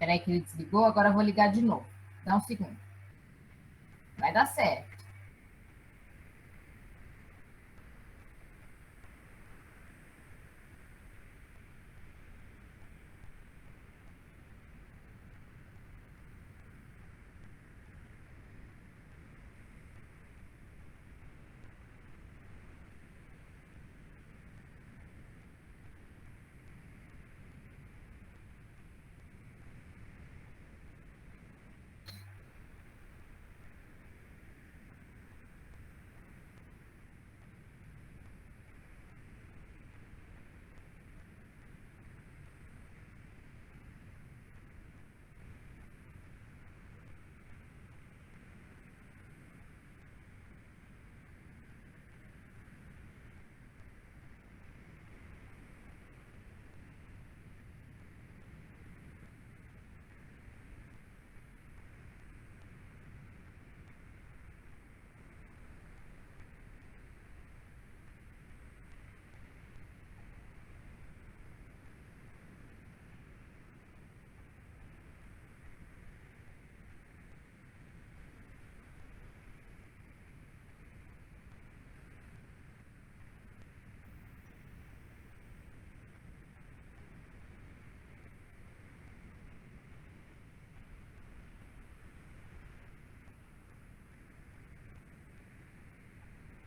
Peraí que ele desligou, agora eu vou ligar de novo. Dá um segundo. Vai dar certo.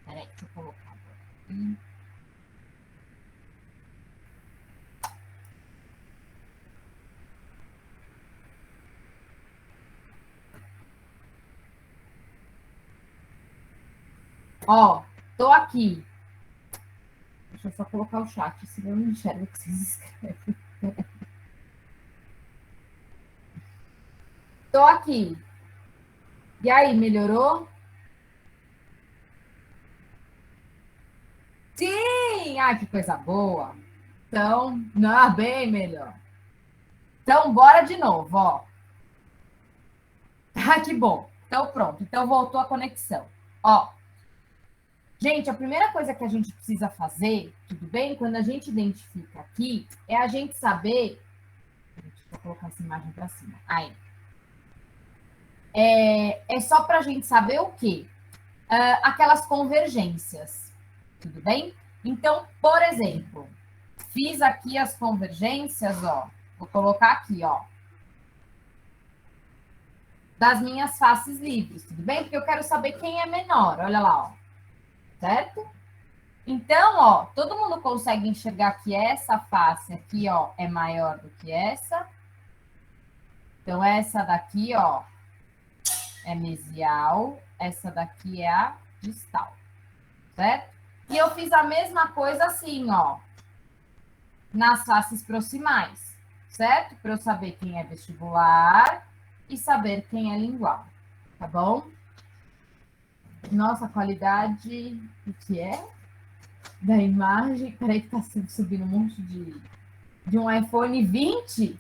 Peraí, deixa eu colocar agora. Ó, tô aqui. Deixa eu só colocar o chat, senão eu não enxergo o que vocês escrevem. Tô aqui. E aí, melhorou? Sim! Ai, que coisa boa. Então, não, bem melhor. Então, bora de novo, ó. Ah, que bom. Então, pronto. Então, voltou a conexão. Ó, gente, a primeira coisa que a gente precisa fazer, tudo bem? Quando a gente identifica aqui, é a gente saber... Deixa eu colocar essa imagem para cima. Aí. É só para a gente saber o quê? Aquelas convergências, tudo bem? Então, por exemplo, fiz aqui as convergências, ó. Vou colocar aqui, ó. Das minhas faces livres, tudo bem? Porque eu quero saber quem é menor, olha lá, ó. Certo? Então, ó, todo mundo consegue enxergar que essa face aqui, ó, é maior do que essa. Então, essa daqui, ó, é mesial, essa daqui é a distal, certo? E eu fiz a mesma coisa assim, ó, nas faces proximais, certo? Para eu saber quem é vestibular e saber quem é lingual, tá bom? Nossa, qualidade, o que é? Da imagem, peraí que tá subindo um monte de um iPhone 20.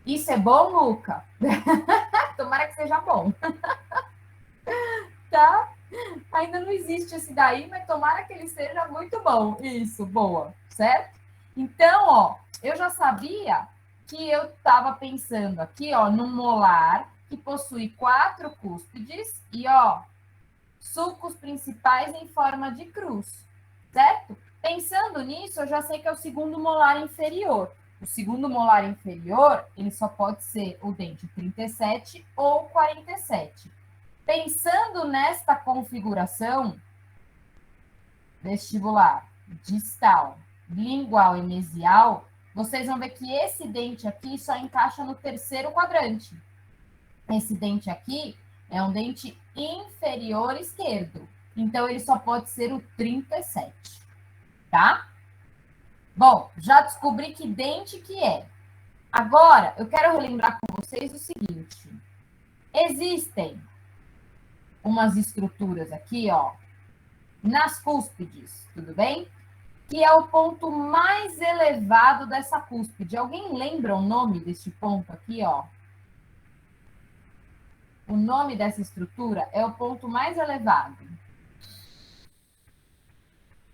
Isso é bom, Luca? Tomara que seja bom. Tá? Ainda não existe esse daí, mas tomara que ele seja muito bom. Isso, boa, certo? Então, ó, eu já sabia que eu estava pensando aqui, ó, num molar que possui 4 cúspides e, ó, sulcos principais em forma de cruz, certo? Pensando nisso, eu já sei que é o segundo molar inferior. O segundo molar inferior, ele só pode ser o dente 37 ou 47. Pensando nesta configuração vestibular, distal, lingual e mesial, vocês vão ver que esse dente aqui só encaixa no terceiro quadrante. Esse dente aqui é um dente inferior esquerdo. Então, ele só pode ser o 37, tá? Bom, já descobri que dente que é. Agora, eu quero relembrar com vocês o seguinte. Existem umas estruturas aqui, ó, nas cúspides, tudo bem? Que é o ponto mais elevado dessa cúspide. Alguém lembra o nome deste ponto aqui, ó? O nome dessa estrutura é o ponto mais elevado.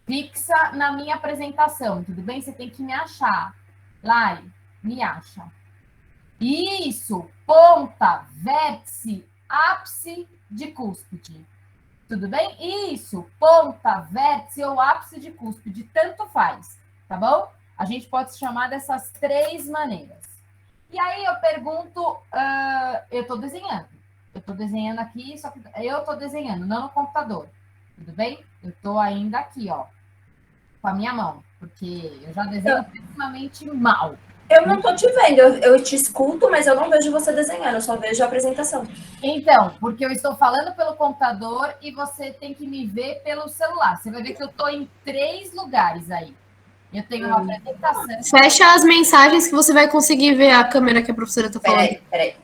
Fixa na minha apresentação, tudo bem? Você tem que me achar. Lari, me acha. Isso, ponta, vértice, ápice de cúspide. Tudo bem? Isso, ponta, vértice ou ápice de cúspide, tanto faz, tá bom? A gente pode se chamar dessas 3 maneiras. E aí eu pergunto, eu estou desenhando. Eu estou desenhando aqui, só que eu estou desenhando, não no computador. Tudo bem? Eu estou ainda aqui, ó, com a minha mão, porque eu já desenho pessimamente mal. Eu não tô te vendo, eu te escuto, mas eu não vejo você desenhando, eu só vejo a apresentação. Então, porque eu estou falando pelo computador e você tem que me ver pelo celular. Você vai ver que eu estou em 3 lugares aí. Eu tenho uma apresentação. Fecha as mensagens que você vai conseguir ver a câmera que a professora está falando. Peraí.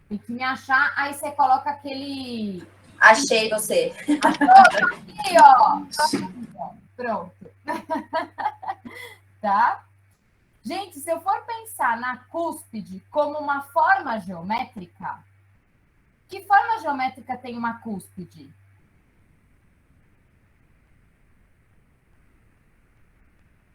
Tem que me achar, aí você coloca aquele. Achei você. Aqui, ó. Pronto. Tá? Gente, se eu for pensar na cúspide como uma forma geométrica, que forma geométrica tem uma cúspide?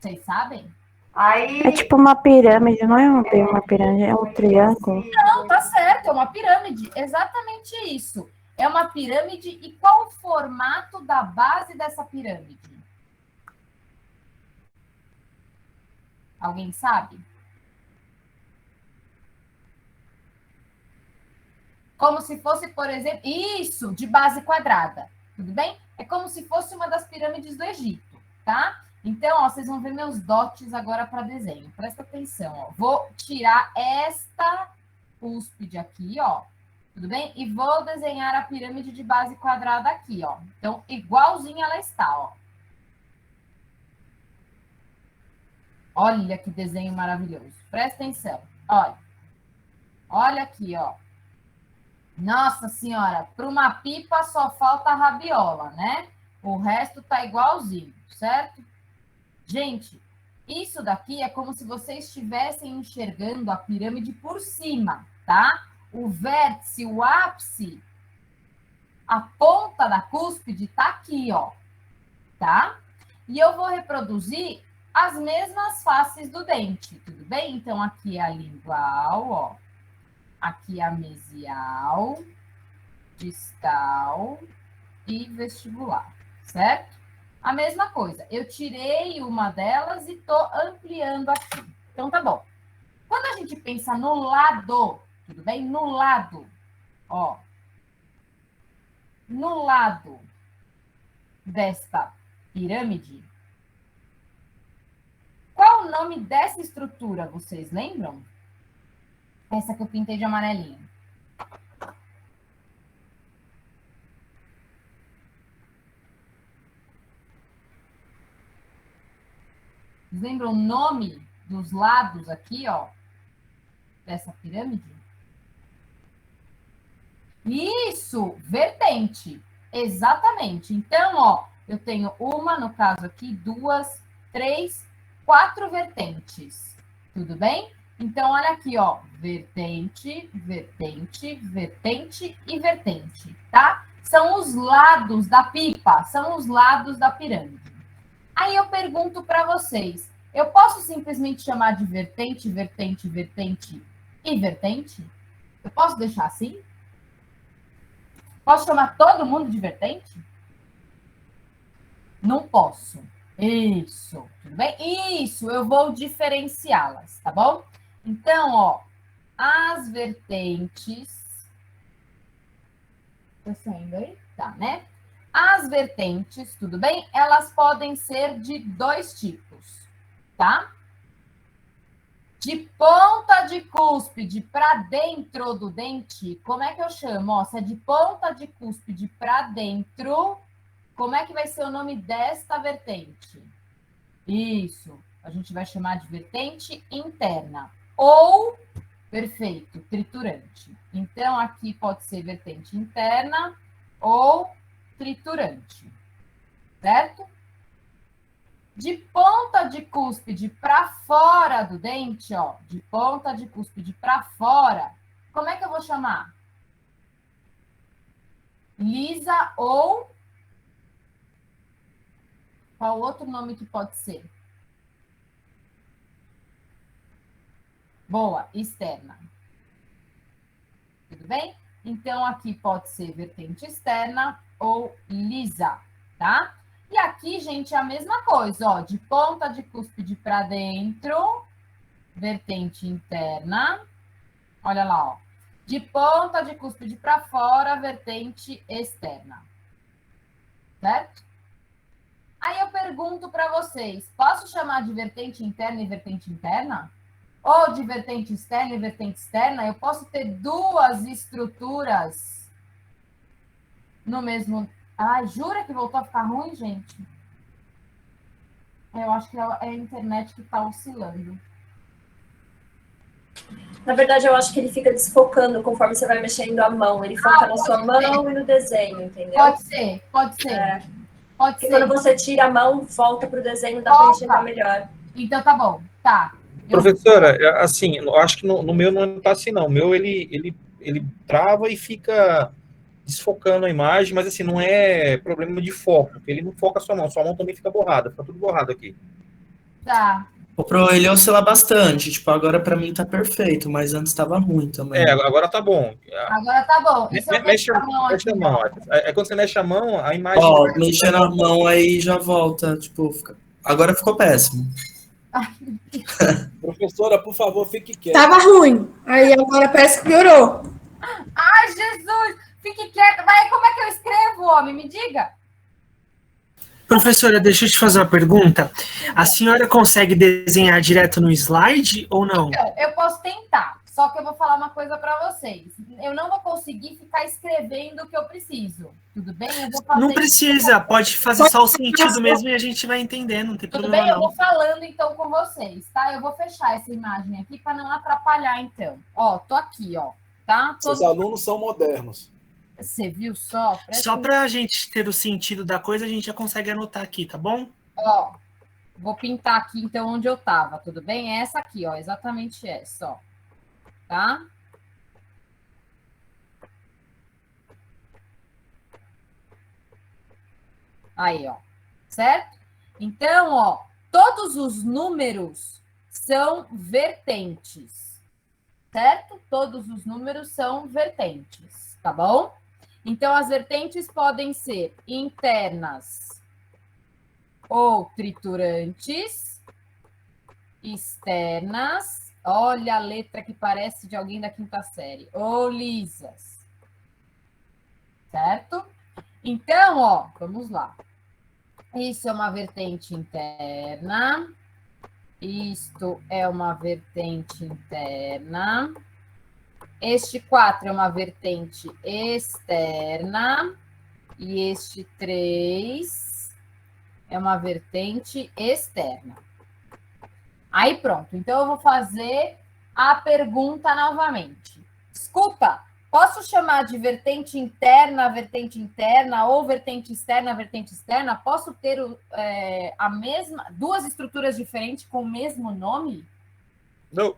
Vocês sabem? É tipo uma pirâmide, não é uma pirâmide, é um triângulo. Não, tá certo, é uma pirâmide. Exatamente isso. É uma pirâmide e qual o formato da base dessa pirâmide? Alguém sabe? Como se fosse, por exemplo, isso, de base quadrada. Tudo bem? É como se fosse uma das pirâmides do Egito, tá? Então, ó, vocês vão ver meus dotes agora para desenho. Presta atenção, ó. Vou tirar esta cúspide aqui, ó. Tudo bem? E vou desenhar a pirâmide de base quadrada aqui, ó. Então, igualzinha ela está, ó. Olha que desenho maravilhoso. Presta atenção. Olha. Olha aqui, ó. Nossa senhora, para uma pipa só falta a rabiola, né? O resto tá igualzinho, certo? Gente, isso daqui é como se vocês estivessem enxergando a pirâmide por cima, tá? O vértice, o ápice, a ponta da cúspide tá aqui, ó, tá? E eu vou reproduzir as mesmas faces do dente, tudo bem? Então, aqui é a lingual, ó. Aqui é a mesial, distal e vestibular, certo? A mesma coisa, eu tirei uma delas e tô ampliando aqui. Então, tá bom. Quando a gente pensa no lado, tudo bem? No lado, ó. No lado desta pirâmide, qual o nome dessa estrutura, vocês lembram? Essa que eu pintei de amarelinho. Vocês lembram o nome dos lados aqui, ó, dessa pirâmide? Isso, vertente. Exatamente. Então, ó, eu tenho uma, no caso aqui, 2, 3, 4 vertentes. Tudo bem? Então, olha aqui, ó, vertente, vertente, vertente e vertente, tá? São os lados da pipa, são os lados da pirâmide. Aí eu pergunto para vocês, eu posso simplesmente chamar de vertente, vertente, vertente e vertente? Eu posso deixar assim? Posso chamar todo mundo de vertente? Não posso. Isso, tudo bem? Isso, eu vou diferenciá-las, tá bom? Então, ó, as vertentes. Tá saindo aí? Tá, né? As vertentes, tudo bem? Elas podem ser de 2 tipos, tá? De ponta de cúspide para dentro do dente, como é que eu chamo? Ó, se é de ponta de cúspide para dentro, como é que vai ser o nome desta vertente? Isso, a gente vai chamar de vertente interna. Ou, perfeito, triturante. Então, aqui pode ser vertente interna ou triturante, certo? De ponta de cúspide para fora do dente, ó, de ponta de cúspide para fora, como é que eu vou chamar? Lisa ou qual outro nome que pode ser? Boa, externa. Tudo bem? Então, aqui pode ser vertente externa ou lisa, tá? E aqui, gente, é a mesma coisa, ó. De ponta de cúspide para dentro, vertente interna. Olha lá, ó. De ponta de cúspide para fora, vertente externa. Certo? Aí eu pergunto para vocês, posso chamar de vertente interna e vertente interna? Ou de vertente externa e vertente externa? Eu posso ter duas estruturas no mesmo... Ai, jura que voltou a ficar ruim, gente? Eu acho que é a internet que está oscilando. Na verdade, eu acho que ele fica desfocando conforme você vai mexendo a mão. Ele foca na sua mão e no desenho, entendeu? Pode ser, pode ser. É. Pode Porque ser. quando você tira a mão, volta pro desenho, dá para enxergar melhor. Então tá bom, tá. Professora, assim, eu acho que no meu não tá assim, não. O meu, ele trava e fica desfocando a imagem, mas assim, não é problema de foco, porque ele não foca a sua mão também fica borrada, fica tudo borrado aqui. Tá. O Pro, ele oscila bastante, tipo, agora pra mim tá perfeito, mas antes tava ruim também. Agora tá bom. Agora tá bom. E se eu Mexe mexer a mão a aqui, mão. ó? Quando você mexe a mão, a imagem... Ó, mexer na mão aí já volta, tipo, agora ficou péssimo. Professora, por favor, fique quieta. Tava ruim. Aí agora parece que piorou. Ai, Jesus! Fique quieta. Mas como é que eu escrevo, homem? Me diga. Professora, deixa eu te fazer uma pergunta. A senhora consegue desenhar direto no slide ou não? Então, eu posso tentar. Só que eu vou falar uma coisa para vocês. Eu não vou conseguir ficar escrevendo o que eu preciso. Tudo bem? Eu vou fazer Não precisa, pode fazer só o sentido mesmo e a gente vai entender, não tem Tudo problema bem? Eu não. vou falando então com vocês, tá? Eu vou fechar essa imagem aqui para não atrapalhar, então. Ó, tô aqui, ó. Tá? Seus alunos são modernos. Você viu só? Só para a gente ter o sentido da coisa, a gente já consegue anotar aqui, tá bom? Ó, vou pintar aqui então onde eu tava, tudo bem? É essa aqui, ó, exatamente essa, ó. Tá? Aí, ó. Certo? Então, ó, todos os números são vertentes. Certo? Todos os números são vertentes, tá bom? Então, as vertentes podem ser internas ou triturantes, externas, olha a letra que parece de alguém da quinta série, ou lisas, certo? Então, ó, vamos lá. Isso é uma vertente interna, isto é uma vertente interna. Este 4 é uma vertente externa e este 3 é uma vertente externa. Aí pronto, então eu vou fazer a pergunta novamente. Escuta, posso chamar de vertente interna ou vertente externa? Posso ter a mesma, duas estruturas diferentes com o mesmo nome? Não.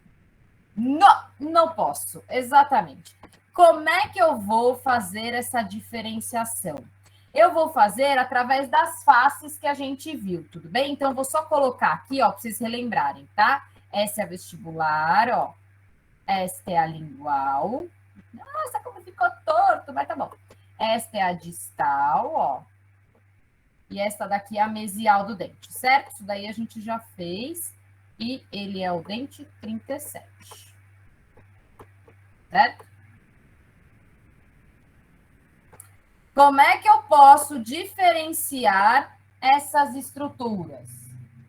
Não posso, exatamente. Como é que eu vou fazer essa diferenciação? Eu vou fazer através das faces que a gente viu, tudo bem? Então, eu vou só colocar aqui, ó, para vocês relembrarem, tá? Essa é a vestibular, ó. Esta é a lingual. Nossa, como ficou torto, mas tá bom. Esta é a distal, ó. E esta daqui é a mesial do dente, certo? Isso daí a gente já fez. E ele é o dente 37. Certo? Como é que eu posso diferenciar essas estruturas?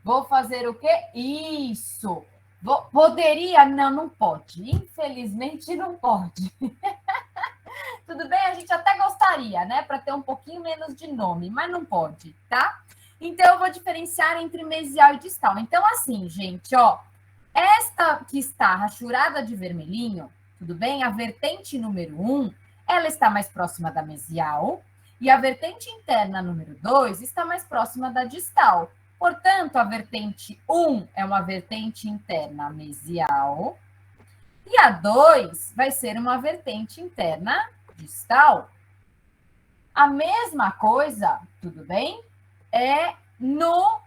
Vou fazer o quê? Isso! Poderia? Não, não pode. Infelizmente, não pode. Tudo bem? A gente até gostaria, né? Para ter um pouquinho menos de nome, mas não pode, tá? Então, eu vou diferenciar entre mesial e distal. Então, assim, gente, ó. Esta que está rachurada de vermelhinho, tudo bem? A vertente número 1, ela está mais próxima da mesial. E a vertente interna número 2 está mais próxima da distal. Portanto, a vertente 1 é uma vertente interna mesial. E a 2 vai ser uma vertente interna distal. A mesma coisa, tudo bem? É no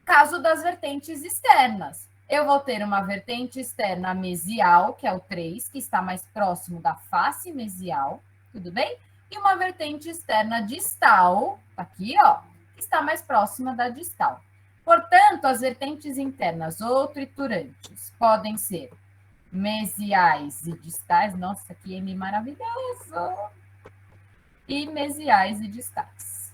caso das vertentes externas. Eu vou ter uma vertente externa mesial, que é o 3, que está mais próximo da face mesial, tudo bem? E uma vertente externa distal, aqui, ó, que está mais próxima da distal. Portanto, as vertentes internas ou triturantes podem ser mesiais e distais. Nossa, que M maravilhoso! E mesiais e distais.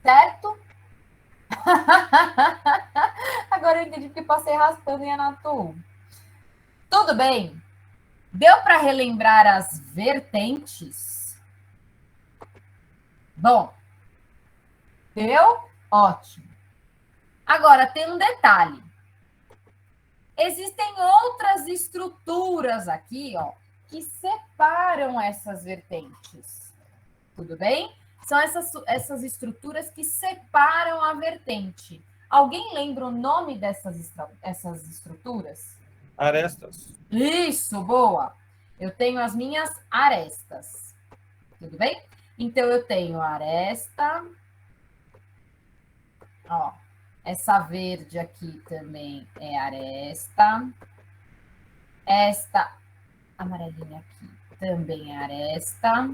Certo? Agora eu entendi porque passei raspando em Anato. Tudo bem? Deu para relembrar as vertentes? Bom, deu? Ótimo. Agora, tem um detalhe. Existem outras estruturas aqui, ó, que separam essas vertentes. Tudo bem? São essas estruturas que separam a vertente. Alguém lembra o nome dessas estruturas? Arestas. Isso, boa. Eu tenho as minhas arestas. Tudo bem? Então, eu tenho a aresta. Ó, essa verde aqui também é aresta. Esta amarelinha aqui também é aresta.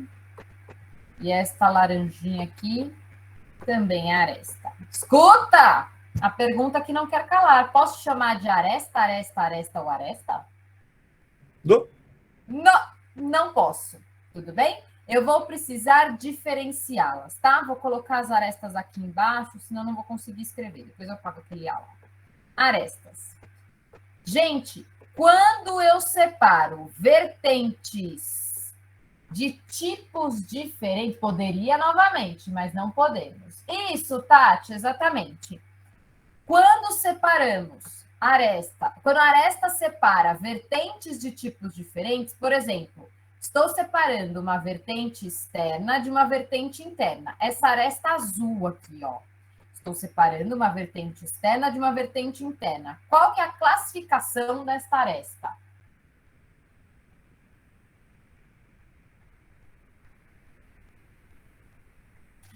E esta laranjinha aqui também é aresta. Escuta! A pergunta que não quer calar. Posso chamar de aresta, aresta, aresta ou aresta? Não posso. Tudo bem? Eu vou precisar diferenciá-las, tá? Vou colocar as arestas aqui embaixo, senão não vou conseguir escrever. Depois eu apago aquele aula. Arestas. Gente, quando eu separo vertentes de tipos diferentes, poderia novamente, mas não podemos. Isso, Tati, exatamente. Quando separamos quando a aresta separa vertentes de tipos diferentes, por exemplo, estou separando uma vertente externa de uma vertente interna. Essa aresta azul aqui, ó. Estou separando uma vertente externa de uma vertente interna. Qual que é a classificação desta aresta?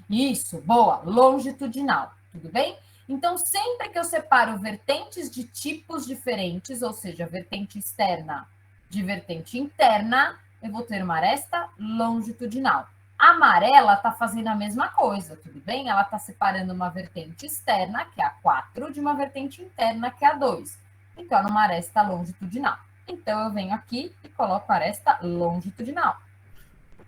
Isso, boa, longitudinal, tudo bem? Então, sempre que eu separo vertentes de tipos diferentes, ou seja, vertente externa de vertente interna, eu vou ter uma aresta longitudinal. A amarela está fazendo a mesma coisa, tudo bem? Ela está separando uma vertente externa, que é a 4, de uma vertente interna, que é a 2. Então, numa aresta longitudinal. Então, eu venho aqui e coloco a aresta longitudinal.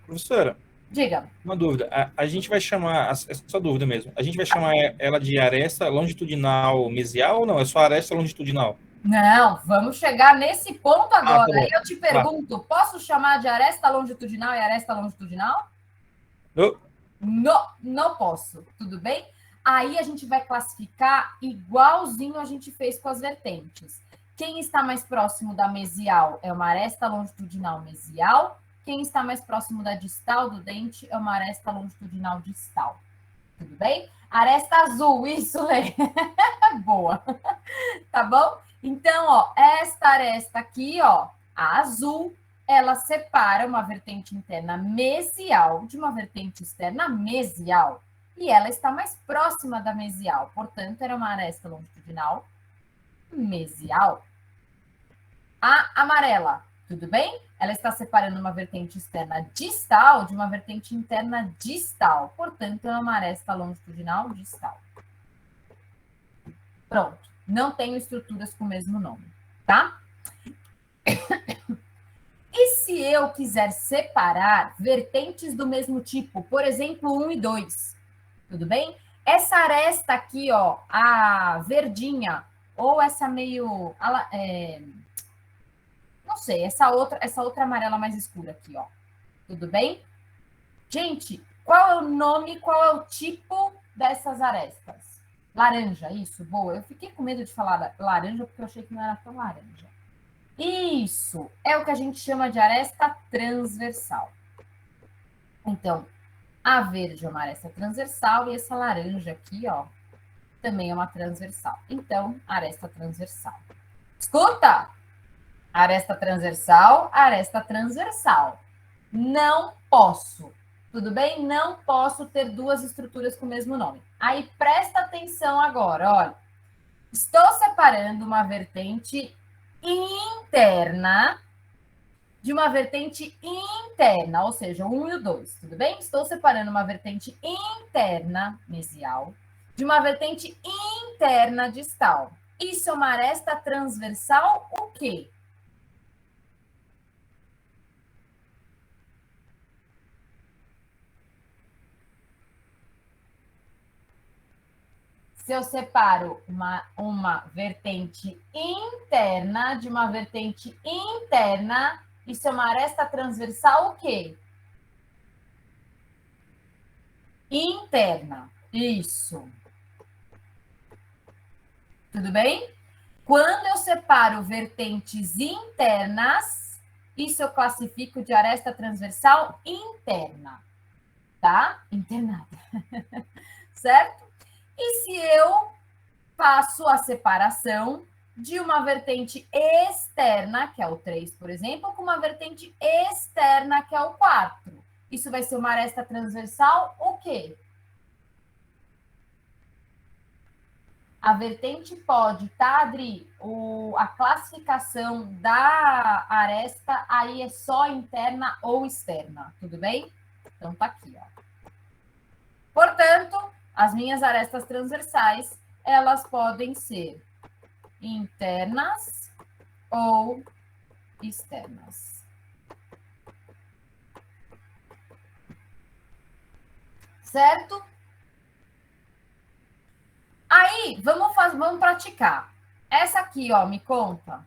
Professora, diga. Uma dúvida. A gente vai chamar, é só dúvida mesmo, a gente vai chamar ela de aresta longitudinal mesial ou não? É só aresta longitudinal? Não, vamos chegar nesse ponto agora. Tá bom. Aí eu te pergunto, posso chamar de aresta longitudinal e aresta longitudinal? Não posso, tudo bem? Aí a gente vai classificar igualzinho a gente fez com as vertentes. Quem está mais próximo da mesial é uma aresta longitudinal mesial. Quem está mais próximo da distal do dente é uma aresta longitudinal distal. Tudo bem? Aresta azul, isso, Lê. Boa. Tá bom? Então, ó, esta aresta aqui, ó, a azul, ela separa uma vertente interna mesial de uma vertente externa mesial. E ela está mais próxima da mesial. Portanto, era uma aresta longitudinal mesial. A amarela, tudo bem? Ela está separando uma vertente externa distal de uma vertente interna distal. Portanto, é uma aresta longitudinal distal. Pronto. Não tenho estruturas com o mesmo nome, tá? E se eu quiser separar vertentes do mesmo tipo, por exemplo, 1 e 2, tudo bem? Essa aresta aqui, ó, a verdinha, ou essa meio... não sei, essa outra amarela mais escura aqui, ó. Tudo bem? Gente, qual é o nome, qual é o tipo dessas arestas? Laranja, isso, boa. Eu fiquei com medo de falar laranja porque eu achei que não era tão laranja. Isso, é o que a gente chama de aresta transversal. Então, a verde é uma aresta transversal e essa laranja aqui, ó, também é uma transversal. Então, aresta transversal. Escuta! Aresta transversal, aresta transversal. Não posso Tudo bem? Não posso ter duas estruturas com o mesmo nome. Aí, presta atenção agora, olha. Estou separando uma vertente interna de uma vertente interna, ou seja, o 1 e o 2, tudo bem? Estou separando uma vertente interna mesial de uma vertente interna distal. Isso é uma aresta transversal o quê? Se eu separo uma vertente interna de uma vertente interna, isso é uma aresta transversal o quê? Interna. Isso. Tudo bem? Quando eu separo vertentes internas, isso eu classifico de aresta transversal interna. Tá? Internada. Certo? E se eu faço a separação de uma vertente externa, que é o 3, por exemplo, com uma vertente externa, que é o 4. Isso vai ser uma aresta transversal o quê? A vertente pode, tá, Adri? A classificação da aresta aí é só interna ou externa, tudo bem? Então tá aqui, ó. Portanto, as minhas arestas transversais, elas podem ser internas ou externas. Certo? Aí, vamos praticar. Essa aqui, ó, me conta.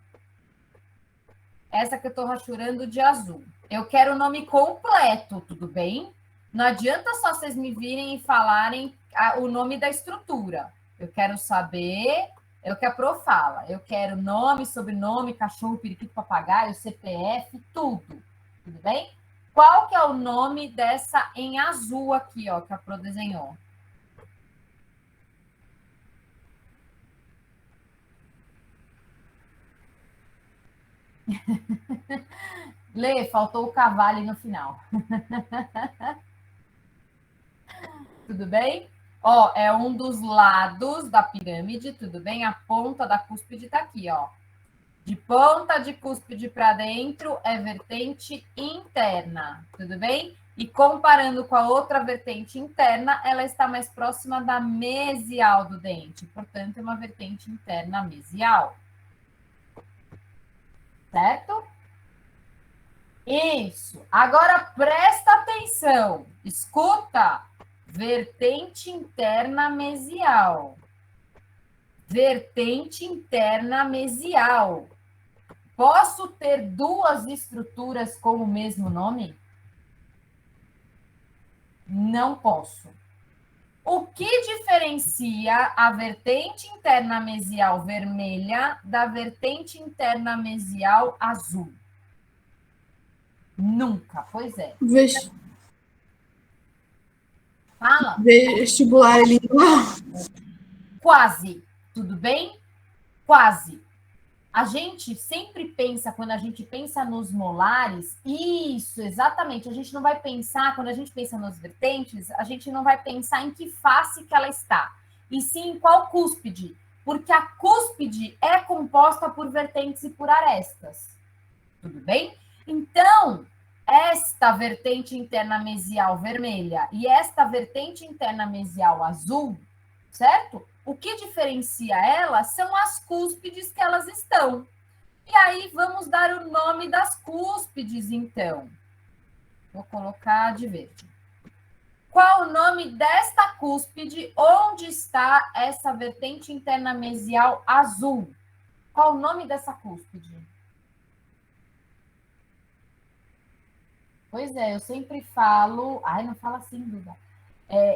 Essa que eu tô rachurando de azul. Eu quero o nome completo, tudo bem? Não adianta só vocês me virem e falarem o nome da estrutura. Eu quero saber, é o que a Pro fala. Eu quero nome, sobrenome, cachorro, periquito, papagaio, CPF, tudo. Tudo bem? Qual que é o nome dessa em azul aqui, ó, que a Pro desenhou? Lê, faltou o cavalo no final. Tudo bem? Ó, é um dos lados da pirâmide, tudo bem? A ponta da cúspide tá aqui, ó. De ponta de cúspide para dentro é vertente interna, tudo bem? E comparando com a outra vertente interna, ela está mais próxima da mesial do dente. Portanto, é uma vertente interna mesial. Certo? Isso. Agora presta atenção. Escuta. Vertente interna mesial. Vertente interna mesial. Posso ter duas estruturas com o mesmo nome? Não posso. O que diferencia a vertente interna mesial vermelha da vertente interna mesial azul? Nunca, pois é. Fala. Vestibular lingual. Quase, tudo bem? Quase. A gente sempre pensa, quando a gente pensa nos molares, isso, exatamente, a gente não vai pensar, quando a gente pensa nas vertentes, a gente não vai pensar em que face que ela está, e sim em qual cúspide, porque a cúspide é composta por vertentes e por arestas. Tudo bem? Então, esta vertente interna mesial vermelha e esta vertente interna mesial azul, certo? O que diferencia elas são as cúspides que elas estão. E aí, vamos dar o nome das cúspides, então. Vou colocar de verde. Qual o nome desta cúspide? Onde está essa vertente interna mesial azul? Qual o nome dessa cúspide? Pois é, eu sempre falo... Ai, não fala assim, Duda.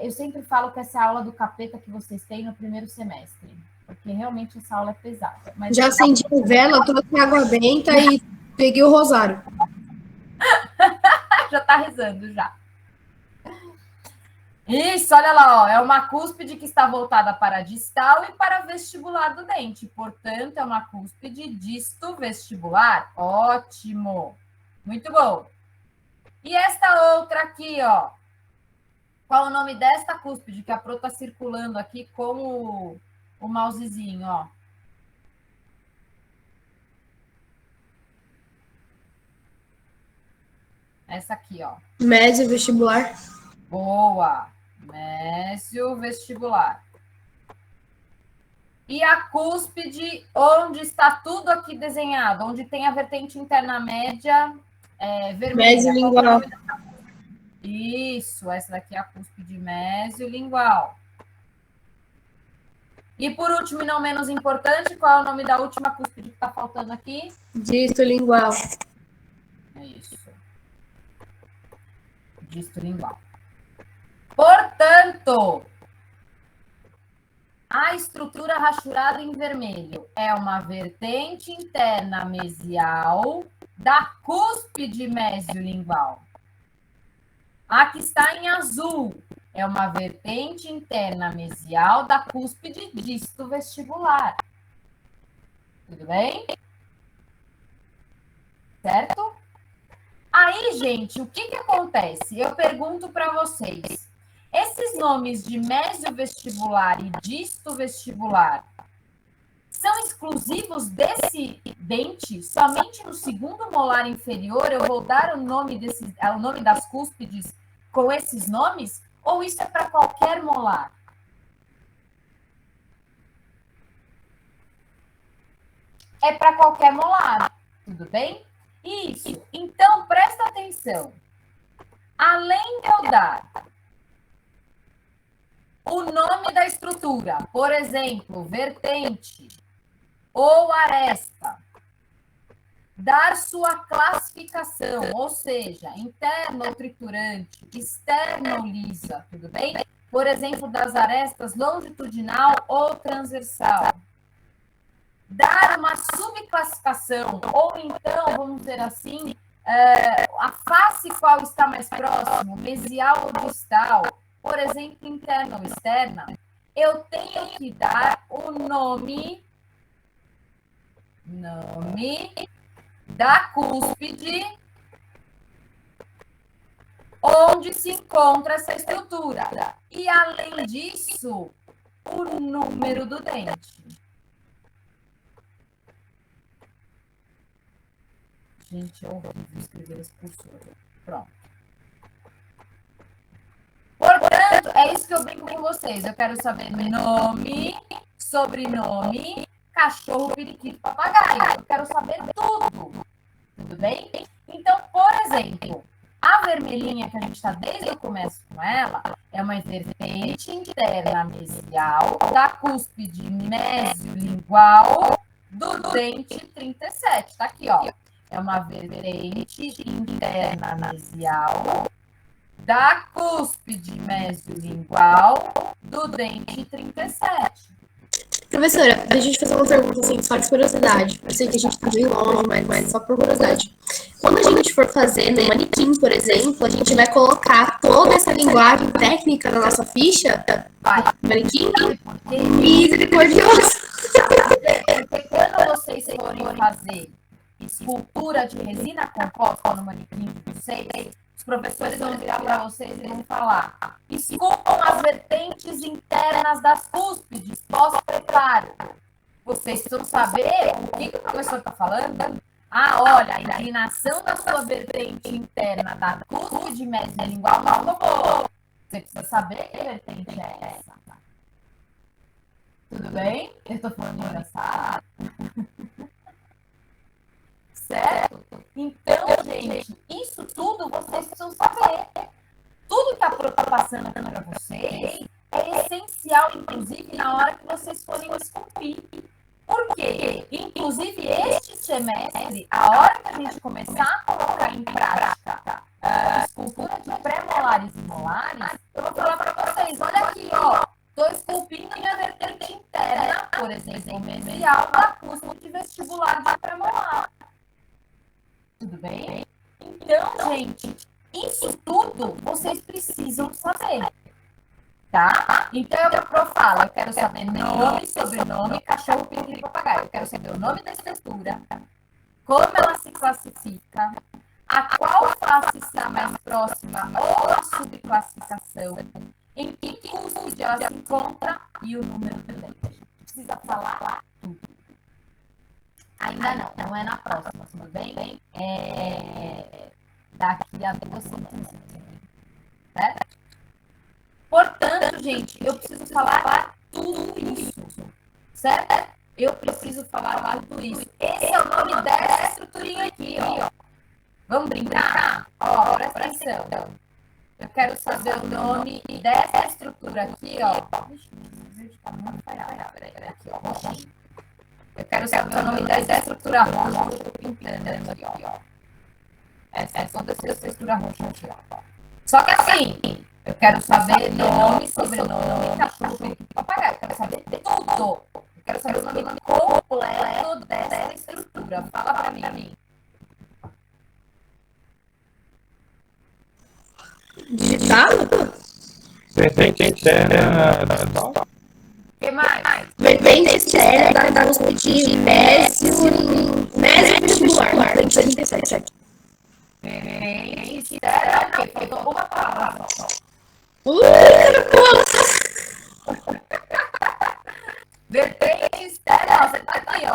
Eu sempre falo que essa é a aula do capeta que vocês têm no primeiro semestre, porque realmente essa aula é pesada. Mas Já acendi a vela, trouxe água benta e peguei o rosário. Já tá rezando, já. Isso, olha lá, ó, é uma cúspide que está voltada para distal e para vestibular do dente. Portanto, é uma cúspide disto-vestibular. Ótimo. Muito bom. E esta outra aqui, ó. Qual o nome desta cúspide que a Pro está circulando aqui com o mousezinho, ó? Essa aqui, ó. Mésio vestibular. Boa! Mésio vestibular. E a cúspide, onde está tudo aqui desenhado, onde tem a vertente interna média vermelha. Mésio lingual. Isso, essa daqui é a cúspide mésio lingual. E por último, e não menos importante, qual é o nome da última cúspide que está faltando aqui? Disto lingual. Isso. Disto lingual. Portanto, a estrutura rachurada em vermelho é uma vertente interna mesial da cúspide mesiolingual. A que está em azul é uma vertente interna mesial da cúspide disto vestibular. Tudo bem? Certo? Aí, gente, o que acontece? Eu pergunto para vocês. Esses nomes de mésio vestibular e disto vestibular são exclusivos desse dente? Somente no segundo molar inferior eu vou dar o nome das cúspides com esses nomes? Ou isso é para qualquer molar? É para qualquer molar, tudo bem? Isso. Então, presta atenção. Além de eu dar o nome da estrutura, por exemplo, vertente ou aresta, dar sua classificação, ou seja, interno ou triturante, externo ou lisa, tudo bem? Por exemplo, das arestas longitudinal ou transversal. Dar uma subclassificação, ou então, vamos dizer assim, a face qual está mais próximo, mesial ou distal, por exemplo, interna ou externa, eu tenho que dar o nome da cúspide onde se encontra essa estrutura. E, além disso, o número do dente. Gente, é horrível escrever esse cursor. Pronto. Portanto, é isso que eu brinco com vocês. Eu quero saber nome, sobrenome, cachorro, periquito, papagaio. Eu quero saber tudo. Tudo bem? Então, por exemplo, a vermelhinha que a gente está desde o começo com ela é uma vertente interna mesial da cúspide mesiolingual do dente 37. Tá aqui, ó. É uma vertente interna mesial da cúspide mesiolingual do dente 37. Professora, deixa a gente fazer uma pergunta assim, só de curiosidade. Eu sei que a gente tá bem longe, mas só por curiosidade. Quando a gente for fazer no manequim, por exemplo, a gente vai colocar toda essa linguagem técnica na nossa ficha? Vai. Manequim? Misericordioso. Porque quando vocês forem fazer escultura de resina composta no manequim de vocês, os professores vão virar para vocês e vão falar: esculpam as vertentes internas das cúspides, pós-preparo. Vocês precisam saber o que o professor está falando? Ah, olha, a inclinação da sua vertente interna da cúspide mesiolingual não ficou boa. Você precisa saber que vertente é essa. Tudo bem? Eu estou falando engraçado. Certo? Então, gente, isso tudo vocês precisam saber. Tudo que a Pro está passando para vocês é essencial, inclusive, na hora que vocês forem esculpir. Por quê? Inclusive, este semestre, a hora que a gente começar a colocar em prática a escultura de pré-molares e molares, eu vou falar para vocês, olha aqui, ó, estou esculpindo minha vertente interna, por exemplo, mesial da cúspide vestibular de pré-molar. Tudo bem? Então, gente, isso tudo vocês precisam saber. Tá? Então, eu falo, eu quero saber nome, sobrenome, cachorro, periquito e papagaio. Eu quero saber o nome da estrutura, como ela se classifica, a qual face está mais próxima ou a subclassificação, em que cúspide ela se encontra e o número do dente. Precisa falar tudo. Ainda não é na próxima, tudo bem? Daqui a 2 semanas. Certo? Portanto, gente, eu preciso falar tudo isso. Certo? Eu preciso falar tudo isso. Esse é o nome dessa estruturinha aqui, ó. Vamos brincar? Ó, presta atenção. Eu quero saber o nome dessa estrutura aqui, ó. Aqui, ó. Eu quero saber o nome dessa estrutura roxa. Aqui, ó. Essa é toda essa estrutura roxa aqui, ó. Só que assim, eu quero saber nome, sobrenome, cachorro e papagaio. Eu quero saber tudo. Eu quero saber o nome completo dessa estrutura. Fala pra mim. Digitado? Vertente externa. O que mais? Vertente externa da cúspide mésio vestibular. 37. Vertente externa, que faltou uma palavra só. Vertente externa, você tá aqui, ó.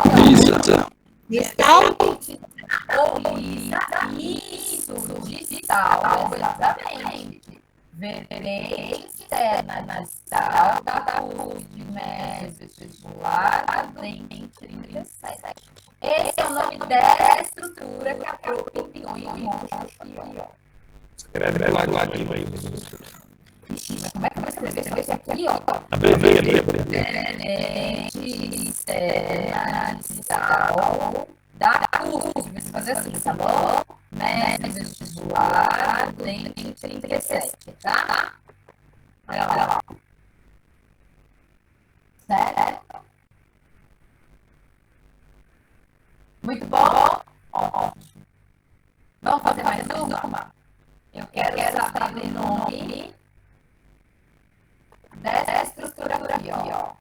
Distal? Ou isso, distal, exatamente. Vertente externa, distal, da cúspide vestibular, da dente 37. Esse é o nome dessa estrutura que a Prof pintou em roxo aqui, ó. Escreve ladinho aí. Mas como é que eu vou escrever isso aqui, ó? Abreviaria. Vertente externa, distal, da cúspide, você fazer assim, tá bom? Vestibular, dente 37, tá? Olha lá. Certo? Muito bom? Ó. Vamos fazer mais uma? Eu quero saber o nome dessa estrutura aqui, ó.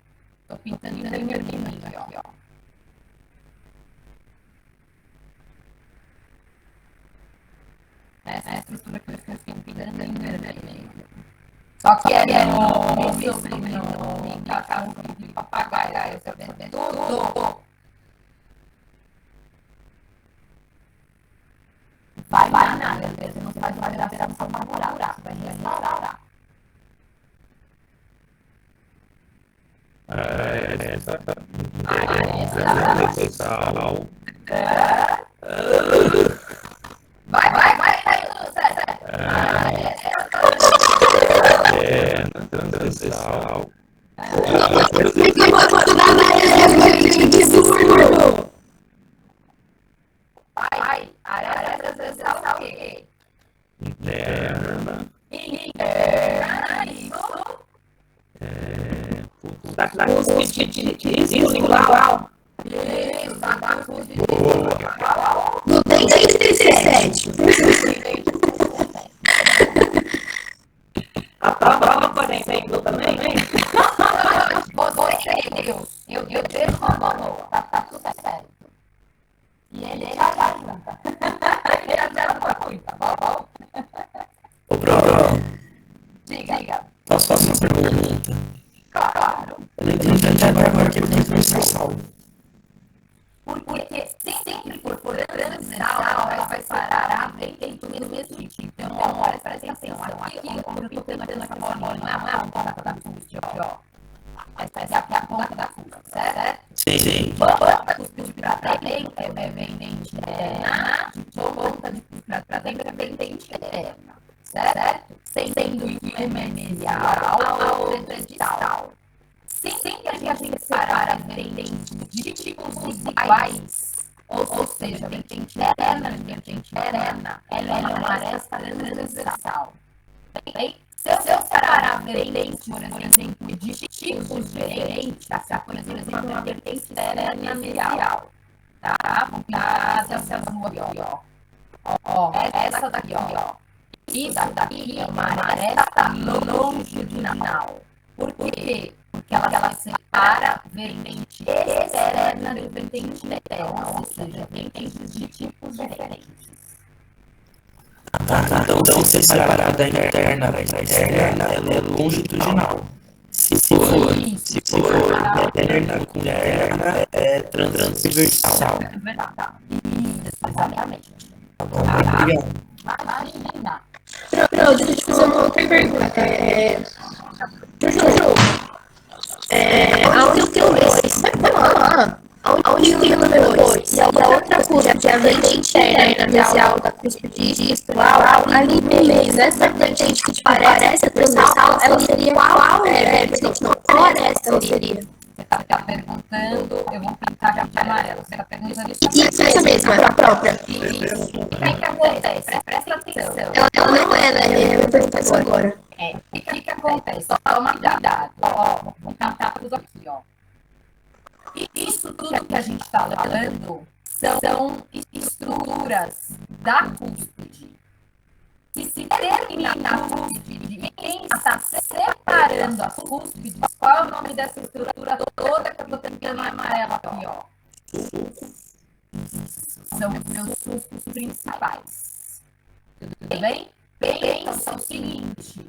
Tô pintando em vermelhinho aqui, ó. Essa é a estrutura que eu estou pintando em vermelhinho. Só que é nome, sobrenome, cachorro e papagaio. Eu sabendo tudo. Vai nada, você não vai fazer a operação favorável, vai restaurar. Vai, Vai, área transversal tá ok. Interna, isso. Da cúspide lingual. Isso, da cúspide lingual. No dente 37. A prova, por exemplo, também. Você entendeu? Eu deixo uma boa, tá tudo certo. E ele já junta. Ele já muito, tá bom? Ô, Bruno, Diga. posso fazer uma pergunta? Claro. Eu não entendi até agora que ele tem transversal. Porque sempre incorporando sinal, vai parar dentro do mesmo tipo. Então, olha, presta atenção. Aqui, como eu tô tendo aqui nessa bolinha, não é a ponta da cúspide, ó. Mas parece aqui a ponta da cúspide, certo? Sim. Ponta de cúspide pra dentro é bem dente interna. Ponta de cúspide pra dentro é bem dente interna, certo? Sendo uma mesial, a outra é distal. Sempre que a gente separa dentes de tipos iguais, ou seja, dente interna e dente interna, ela é uma aresta transversal. Se eu separar dentes, por exemplo, de tipos diferentes, por exemplo, uma dente interna mesial, tá? Essa azul aqui, ó. Ó, essa daqui, ó. Isso daqui é uma aresta longitudinal. Por quê? Porque ela separa vertente externa de vertente interna, ou seja, vertentes de tipos diferentes. Tá? Então, se separar da interna para a externa, ela é longitudinal. Se for interna com interna, é transversal. Exatamente. Obrigado. Imagina. Não, deixa eu te fazer uma outra pergunta. Jojo, aonde tem o 2? Vai lá. Aonde tem o número 2? E a outra cúspide, a vertente interna mesial da cúspide estrutural, ali beleza. Essa vertente que te parece a transversal, ela seria qual? Vertente não parece, ela seria. Você está perguntando, eu vou pintar de amarelo. Você está perguntando isso. Isso, essa mesma, a própria. Isso. O que acontece? Presta atenção. Ela não é, né? Eu vou perguntar isso agora. O que acontece? Toma cuidado. Ó, vou pintar tudo aqui, ó. E isso tudo que a gente está falando são estruturas da cúspide. Se termina a cúspide e quem está separando as cúspides, qual é o nome dessa estrutura toda que eu estou tentando em amarelo aqui, ó? São os meus sulcos principais. Tudo bem? Pensa o seguinte: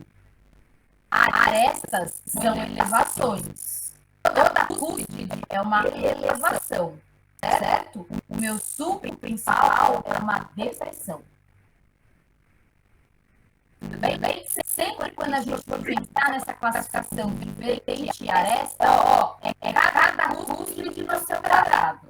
arestas são elevações. Toda cúspide é uma elevação, certo? O meu sulco principal é uma depressão. Tudo bem? Sempre quando a gente for pensar nessa classificação de vertente e aresta, ó, é cada cúspide no seu quadrado.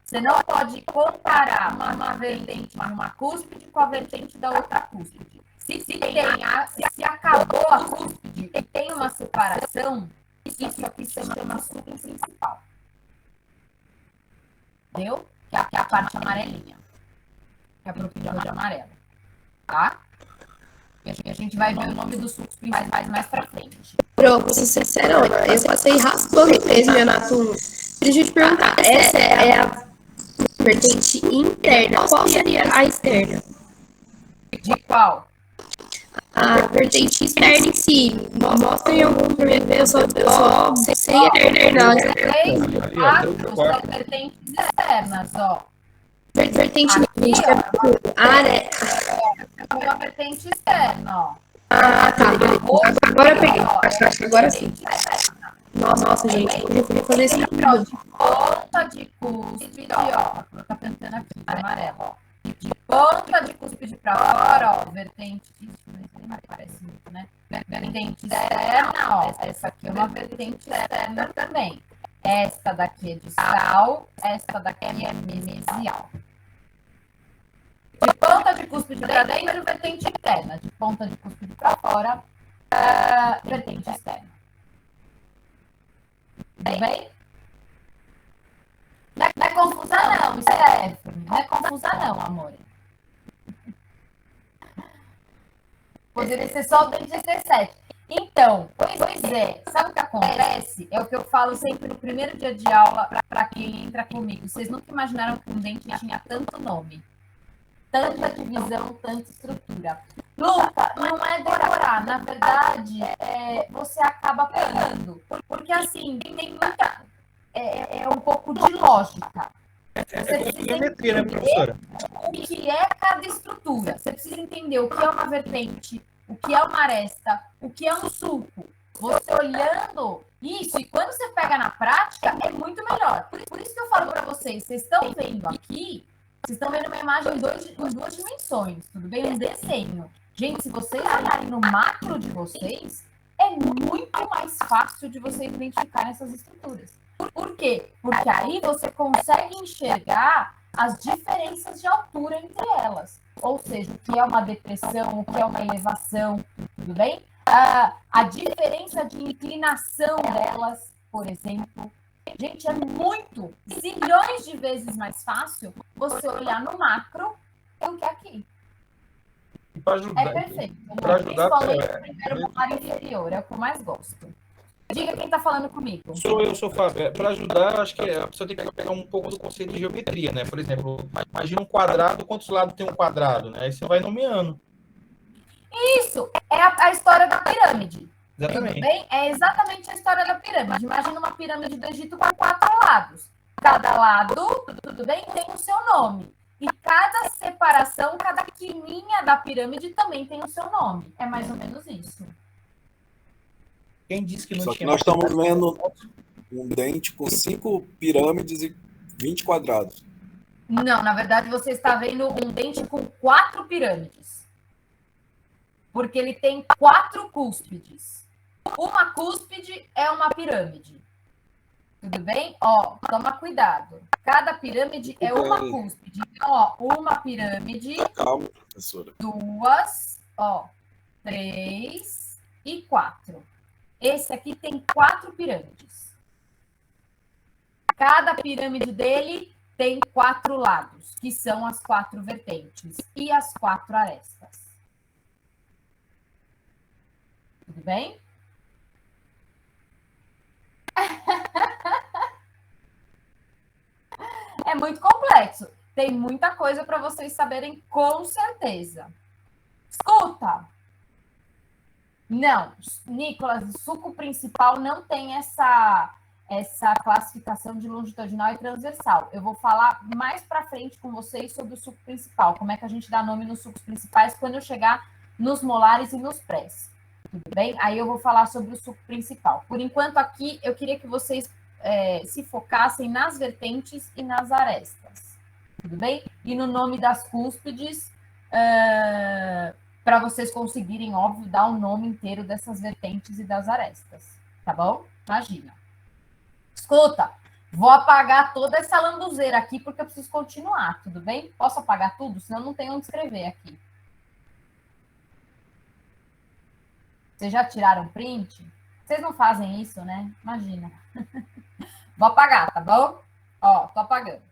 Você não pode comparar uma vertente de uma cúspide com a vertente da outra cúspide. Se acabou a cúspide e tem uma separação, isso aqui se chama sulco principal. Entendeu? Que é a parte amarelinha. Que é a propriedade de amarelo. Tá? E a gente vai ver o nome dos sulcos principais mais pra frente. Pro, vou ser sincerona, eu passei raspando mesmo, Renato. Deixa eu te perguntar, essa é a vertente interna. Qual seria a externa? De qual? A vertente externa em si. Mostra em algum pra mim ver, eu só sei a externa. 3, 4 são vertentes externas, ó. Vertente É uma vertente externa, ó. Ah, tá. Agora eu peguei. Acho que agora sim. Nossa, gente, eu queria fazer isso. De ponta de cúspide, ó. Tá pintando aqui, amarelo, ó. De ponta de cúspide pra fora, ó. Vertente. Nem parece muito, né? Vertente externa, ó. Essa aqui é uma vertente externa também. Esta daqui é distal, esta daqui é mesial. De ponta de cúspide para dentro, vertente interna. De ponta de cúspide para fora, vertente externa. Tudo bem? Não é confusão, não, Stephanie. Não é confusão, não, amor. Poderia ser só o dente 17. Então, pois é, sabe o que acontece? É o que eu falo sempre no primeiro dia de aula para quem entra comigo. Vocês nunca imaginaram que um dente tinha tanto nome, tanta divisão, tanta estrutura. Luca, não é decorar, na verdade, você acaba pegando. Porque assim, tem muita. É um pouco de lógica. Você precisa geometria, né, professora? o que é cada estrutura. Você precisa entender o que é uma vertente, o que é uma aresta, o que é um sulco. Você olhando isso, e quando você pega na prática, é muito melhor. Por isso que eu falo para vocês estão vendo aqui, vocês estão vendo uma imagem em duas dimensões, tudo bem? Um desenho. Gente, se vocês olharem no macro de vocês, é muito mais fácil de vocês identificar essas estruturas. Por quê? Porque aí você consegue enxergar as diferenças de altura entre elas. Ou seja, o que é uma depressão, o que é uma elevação, tudo bem? A diferença de inclinação delas, por exemplo. Gente, é muito, zilhões de vezes mais fácil você olhar no macro do que aqui. Para ajudar, É perfeito. Para ajudar, principalmente o primeiro molar inferior, é o que eu mais gosto. Diga quem está falando comigo. Eu sou Fábio. Para ajudar, acho que a pessoa tem que pegar um pouco do conceito de geometria, né? Por exemplo, imagina um quadrado, quantos lados tem um quadrado, né? Aí você vai nomeando. Isso é a história da pirâmide. Exatamente. Tudo bem? É exatamente a história da pirâmide. Imagina uma pirâmide do Egito com 4 lados. Cada lado, tudo bem, tem o seu nome. E cada separação, cada quininha da pirâmide também tem o seu nome. É mais ou menos isso. Quem disse que não Só que tinha? nós estamos vendo um dente com 5 pirâmides e 20 quadrados. Não, na verdade você está vendo um dente com 4 pirâmides. Porque ele tem 4 cúspides. Uma cúspide é uma pirâmide. Tudo bem? Ó, toma cuidado. Cada pirâmide é uma cúspide. Então, ó, uma pirâmide, Calma, professora. 2, ó, 3 e 4. Esse aqui tem 4 pirâmides. Cada pirâmide dele tem 4 lados, que são as 4 vertentes e as 4 arestas. Tudo bem? É muito complexo. Tem muita coisa para vocês saberem com certeza. Escuta! Não, Nicolas, o suco principal não tem essa classificação de longitudinal e transversal. Eu vou falar mais para frente com vocês sobre o suco principal, como é que a gente dá nome nos sucos principais quando eu chegar nos molares e nos prés. Tudo bem? Aí eu vou falar sobre o suco principal. Por enquanto aqui, eu queria que vocês se focassem nas vertentes e nas arestas. Tudo bem? E no nome das cúspides, para vocês conseguirem, óbvio, dar o nome inteiro dessas vertentes e das arestas. Tá bom? Imagina. Escuta, vou apagar toda essa lambuzeira aqui, porque eu preciso continuar, tudo bem? Posso apagar tudo? Senão não tem onde escrever aqui. Vocês já tiraram print? Vocês não fazem isso, né? Imagina. Vou apagar, tá bom? Ó, tô apagando.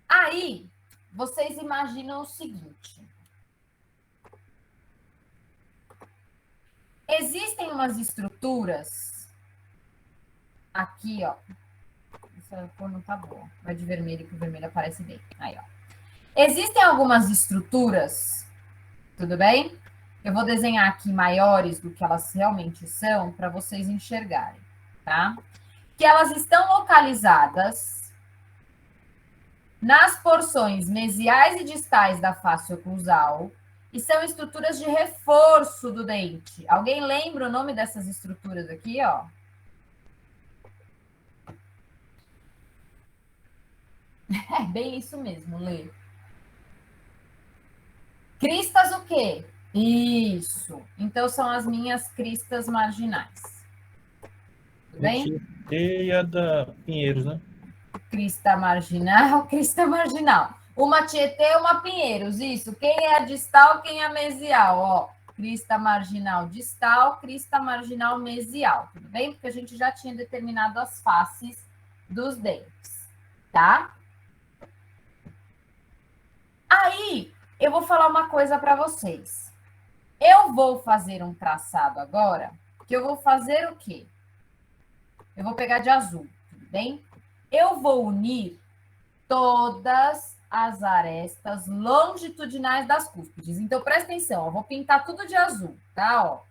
Aí, vocês imaginam o seguinte. Existem umas estruturas aqui, ó. Essa cor não tá boa. Vai de vermelho, que o vermelho aparece bem. Aí, ó. Existem algumas estruturas, tudo bem? Eu vou desenhar aqui maiores do que elas realmente são, para vocês enxergarem, tá? Que elas estão localizadas nas porções mesiais e distais da face oclusal e são estruturas de reforço do dente. Alguém lembra o nome dessas estruturas aqui, ó? É bem isso mesmo, Lê. Cristas o quê? Isso. Então, são as minhas cristas marginais. Tudo bem? E a da Pinheiros, né? Crista marginal, crista marginal. Uma Tietê, uma Pinheiros, isso. Quem é a distal, quem é a mesial, ó. Crista marginal distal, crista marginal mesial, tudo bem? Porque a gente já tinha determinado as faces dos dentes, tá? Aí, eu vou falar uma coisa para vocês. Eu vou fazer um traçado agora, que eu vou fazer o quê? Eu vou pegar de azul, tudo bem? Eu vou unir todas as arestas longitudinais das cúspides. Então, presta atenção, eu vou pintar tudo de azul, tá? Ó,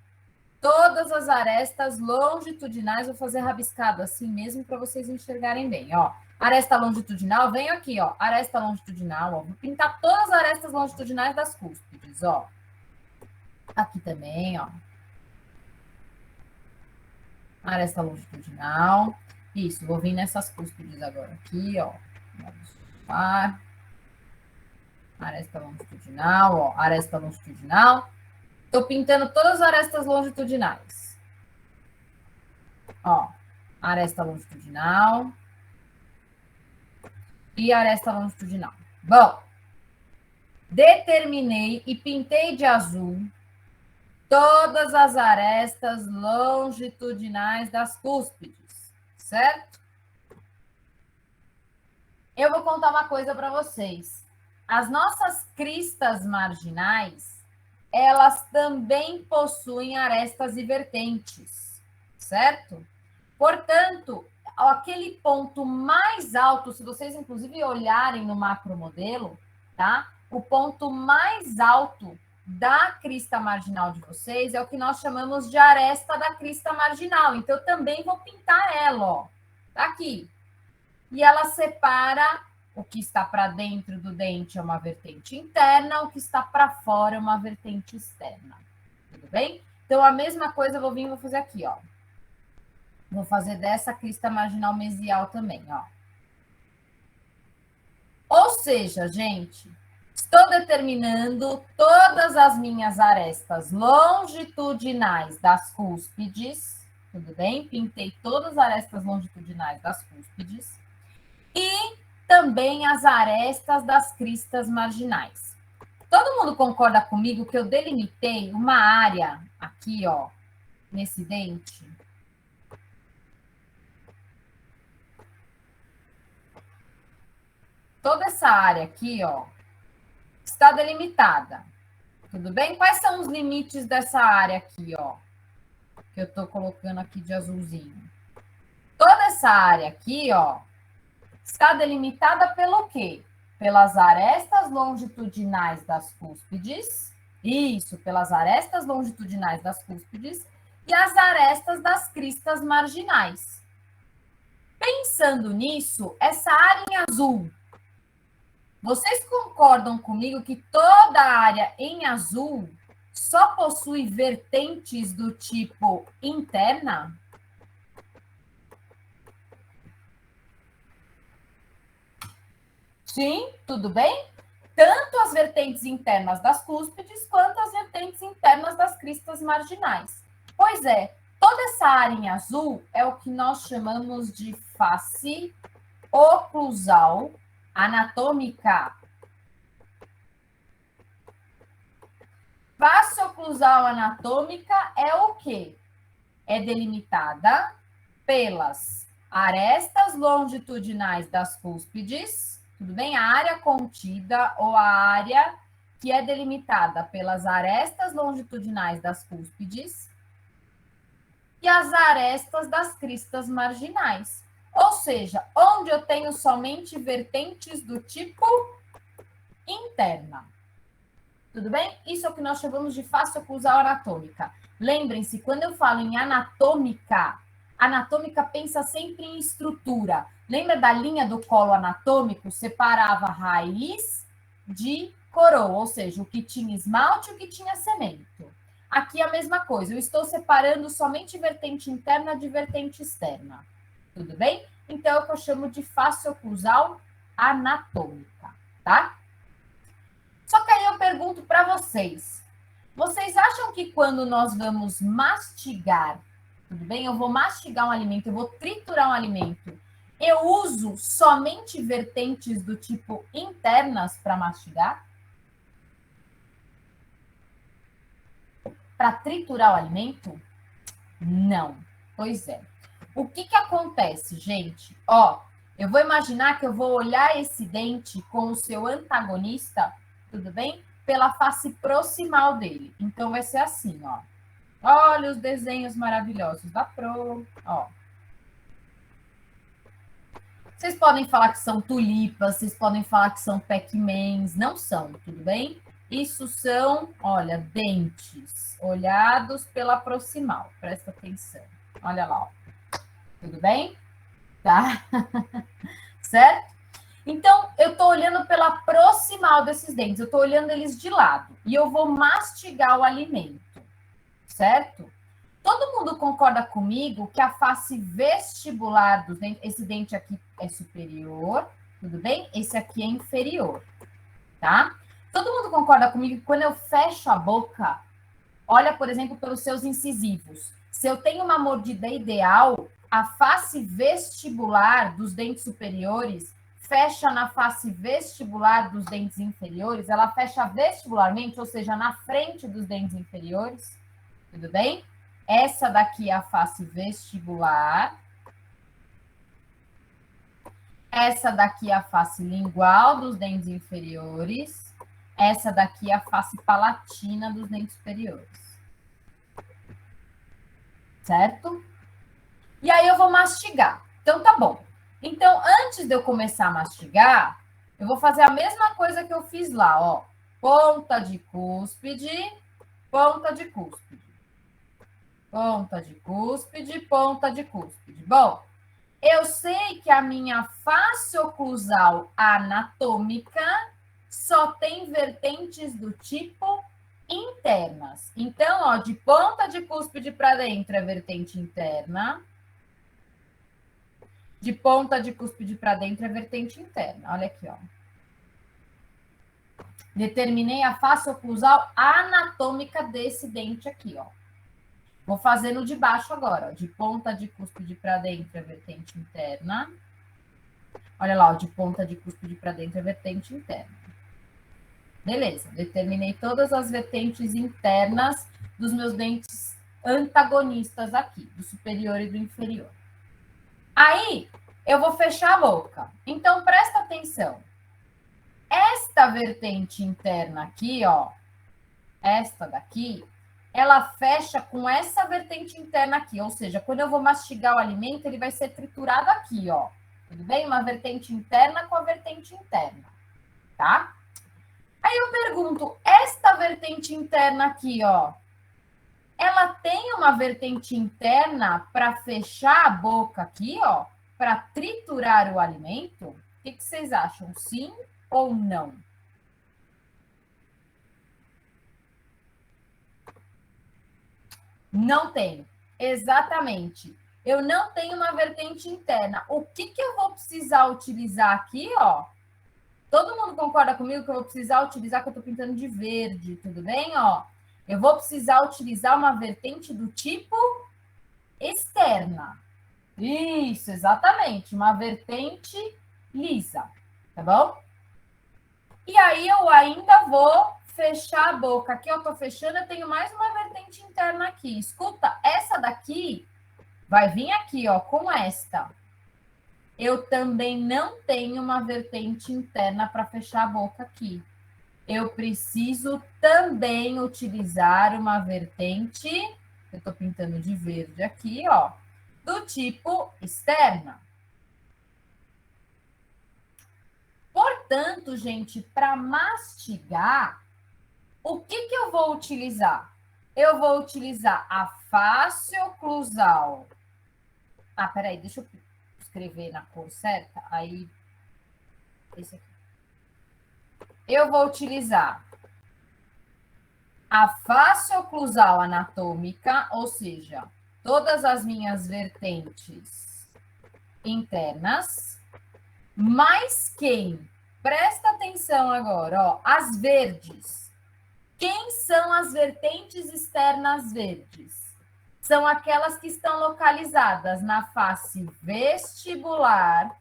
todas as arestas longitudinais, vou fazer rabiscado assim mesmo para vocês enxergarem bem, ó. Aresta longitudinal, venho aqui, ó, aresta longitudinal, ó. Vou pintar todas as arestas longitudinais das cúspides, ó. Aqui também, ó. Aresta longitudinal. Isso, vou vir nessas cúspides agora. Aqui, ó. Aresta longitudinal, ó. Aresta longitudinal. Tô pintando todas as arestas longitudinais. Ó. Aresta longitudinal. E aresta longitudinal. Bom. Determinei e pintei de azul todas as arestas longitudinais das cúspides, certo? Eu vou contar uma coisa para vocês. As nossas cristas marginais, elas também possuem arestas e vertentes, certo? Portanto, aquele ponto mais alto, se vocês inclusive olharem no macromodelo, tá? O ponto mais alto da crista marginal de vocês é o que nós chamamos de aresta da crista marginal. Então, eu também vou pintar ela, ó. Tá aqui. E ela separa o que está para dentro do dente é uma vertente interna, o que está para fora é uma vertente externa. Tudo bem? Então, a mesma coisa eu vou fazer aqui, ó. Vou fazer dessa crista marginal mesial também, ó. Ou seja, gente, estou determinando todas as minhas arestas longitudinais das cúspides, tudo bem? Pintei todas as arestas longitudinais das cúspides e também as arestas das cristas marginais. Todo mundo concorda comigo que eu delimitei uma área aqui, ó, nesse dente? Toda essa área aqui, ó, está delimitada. Tudo bem? Quais são os limites dessa área aqui, ó? Que eu estou colocando aqui de azulzinho. Toda essa área aqui, ó, está delimitada pelo quê? Pelas arestas longitudinais das cúspides. Isso, pelas arestas longitudinais das cúspides e as arestas das cristas marginais. Pensando nisso, essa área em azul, vocês concordam comigo que toda a área em azul só possui vertentes do tipo interna? Sim, tudo bem? Tanto as vertentes internas das cúspides quanto as vertentes internas das cristas marginais. Pois é, toda essa área em azul é o que nós chamamos de face oclusal anatômica. Face oclusal anatômica é o quê? É delimitada pelas arestas longitudinais das cúspides, tudo bem? A área contida ou a área que é delimitada pelas arestas longitudinais das cúspides e as arestas das cristas marginais. Ou seja, onde eu tenho somente vertentes do tipo interna. Tudo bem? Isso é o que nós chamamos de face oclusal anatômica. Lembrem-se, quando eu falo em anatômica, anatômica pensa sempre em estrutura. Lembra da linha do colo anatômico? Separava raiz de coroa, ou seja, o que tinha esmalte e o que tinha cemento. Aqui é a mesma coisa, eu estou separando somente vertente interna de vertente externa. Tudo bem? Então, é o que eu chamo de face oclusal anatômica, tá? Só que aí eu pergunto para vocês. Vocês acham que quando nós vamos mastigar, tudo bem? Eu vou mastigar um alimento, eu vou triturar um alimento. Eu uso somente vertentes do tipo internas para mastigar? Para triturar o alimento? Não. Pois é. O que acontece, gente? Ó, eu vou imaginar que eu vou olhar esse dente com o seu antagonista, tudo bem? Pela face proximal dele. Então, vai ser assim, ó. Olha os desenhos maravilhosos da Pro, ó. Vocês podem falar que são tulipas, vocês podem falar que são Pac-Mans, não são, tudo bem? Isso são, olha, dentes olhados pela proximal, presta atenção. Olha lá, ó. Tudo bem? Tá? Certo? Então, eu tô olhando pela proximal desses dentes, eu tô olhando eles de lado e eu vou mastigar o alimento, certo? Todo mundo concorda comigo que a face vestibular dos dentes, esse dente aqui é superior, tudo bem? Esse aqui é inferior, tá? Todo mundo concorda comigo que quando eu fecho a boca, olha, por exemplo, pelos seus incisivos. Se eu tenho uma mordida ideal, a face vestibular dos dentes superiores fecha na face vestibular dos dentes inferiores, ela fecha vestibularmente, ou seja, na frente dos dentes inferiores, tudo bem? Essa daqui é a face vestibular. Essa daqui é a face lingual dos dentes inferiores. Essa daqui é a face palatina dos dentes superiores. Certo? E aí eu vou mastigar. Então, tá bom. Então, antes de eu começar a mastigar, eu vou fazer a mesma coisa que eu fiz lá, ó. Ponta de cúspide, ponta de cúspide. Ponta de cúspide, ponta de cúspide. Bom, Eu sei que a minha face oclusal anatômica só tem vertentes do tipo internas. Então, ó, de ponta de cúspide para dentro é vertente interna. De ponta de cúspide para dentro é vertente interna. Olha aqui, ó. Determinei a face oclusal anatômica desse dente aqui, ó. Vou fazer no de baixo agora, ó. De ponta de cúspide para dentro é vertente interna. Olha lá, ó, de ponta de cúspide para dentro é vertente interna. Beleza, determinei todas as vertentes internas dos meus dentes antagonistas aqui, do superior e do inferior. Aí, eu vou fechar a boca. Então, presta atenção. Esta vertente interna aqui, ó, esta daqui, ela fecha com essa vertente interna aqui. Ou seja, quando eu vou mastigar o alimento, ele vai ser triturado aqui, ó. Tudo bem? Uma vertente interna com a vertente interna, tá? Aí eu pergunto, esta vertente interna aqui, ó, ela tem uma vertente interna para fechar a boca aqui, ó, para triturar o alimento? O que vocês acham? Sim ou não? Não tem. Exatamente. Eu não tenho uma vertente interna. O que eu vou precisar utilizar aqui, ó? Todo mundo concorda comigo que eu vou precisar utilizar, que eu estou pintando de verde, tudo bem? Ó, eu vou precisar utilizar uma vertente do tipo externa. Isso, exatamente. Uma vertente lisa, tá bom? E aí eu ainda vou fechar a boca. Aqui eu estou fechando, eu tenho mais uma vertente interna aqui. Escuta, essa daqui vai vir aqui, ó, com esta. Eu também não tenho uma vertente interna para fechar a boca aqui. Eu preciso também utilizar uma vertente, eu estou pintando de verde aqui, ó, do tipo externa. Portanto, gente, para mastigar, o que eu vou utilizar? Eu vou utilizar a face oclusal. Ah, peraí, deixa eu escrever na cor certa, aí esse aqui. Eu vou utilizar a face oclusal anatômica, ou seja, todas as minhas vertentes internas, mais quem? Presta atenção agora, ó, as verdes. Quem são as vertentes externas verdes? São aquelas que estão localizadas na face vestibular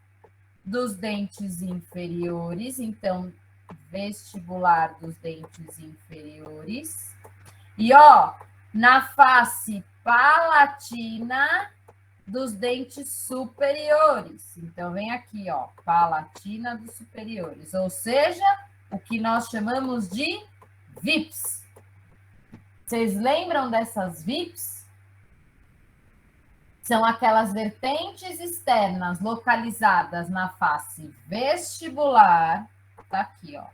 dos dentes inferiores. Então, vestibular dos dentes inferiores. E, ó, na face palatina dos dentes superiores. Então, vem aqui, ó, palatina dos superiores. Ou seja, o que nós chamamos de VIPs. Vocês lembram dessas VIPs? São aquelas vertentes externas localizadas na face vestibular, tá aqui, ó.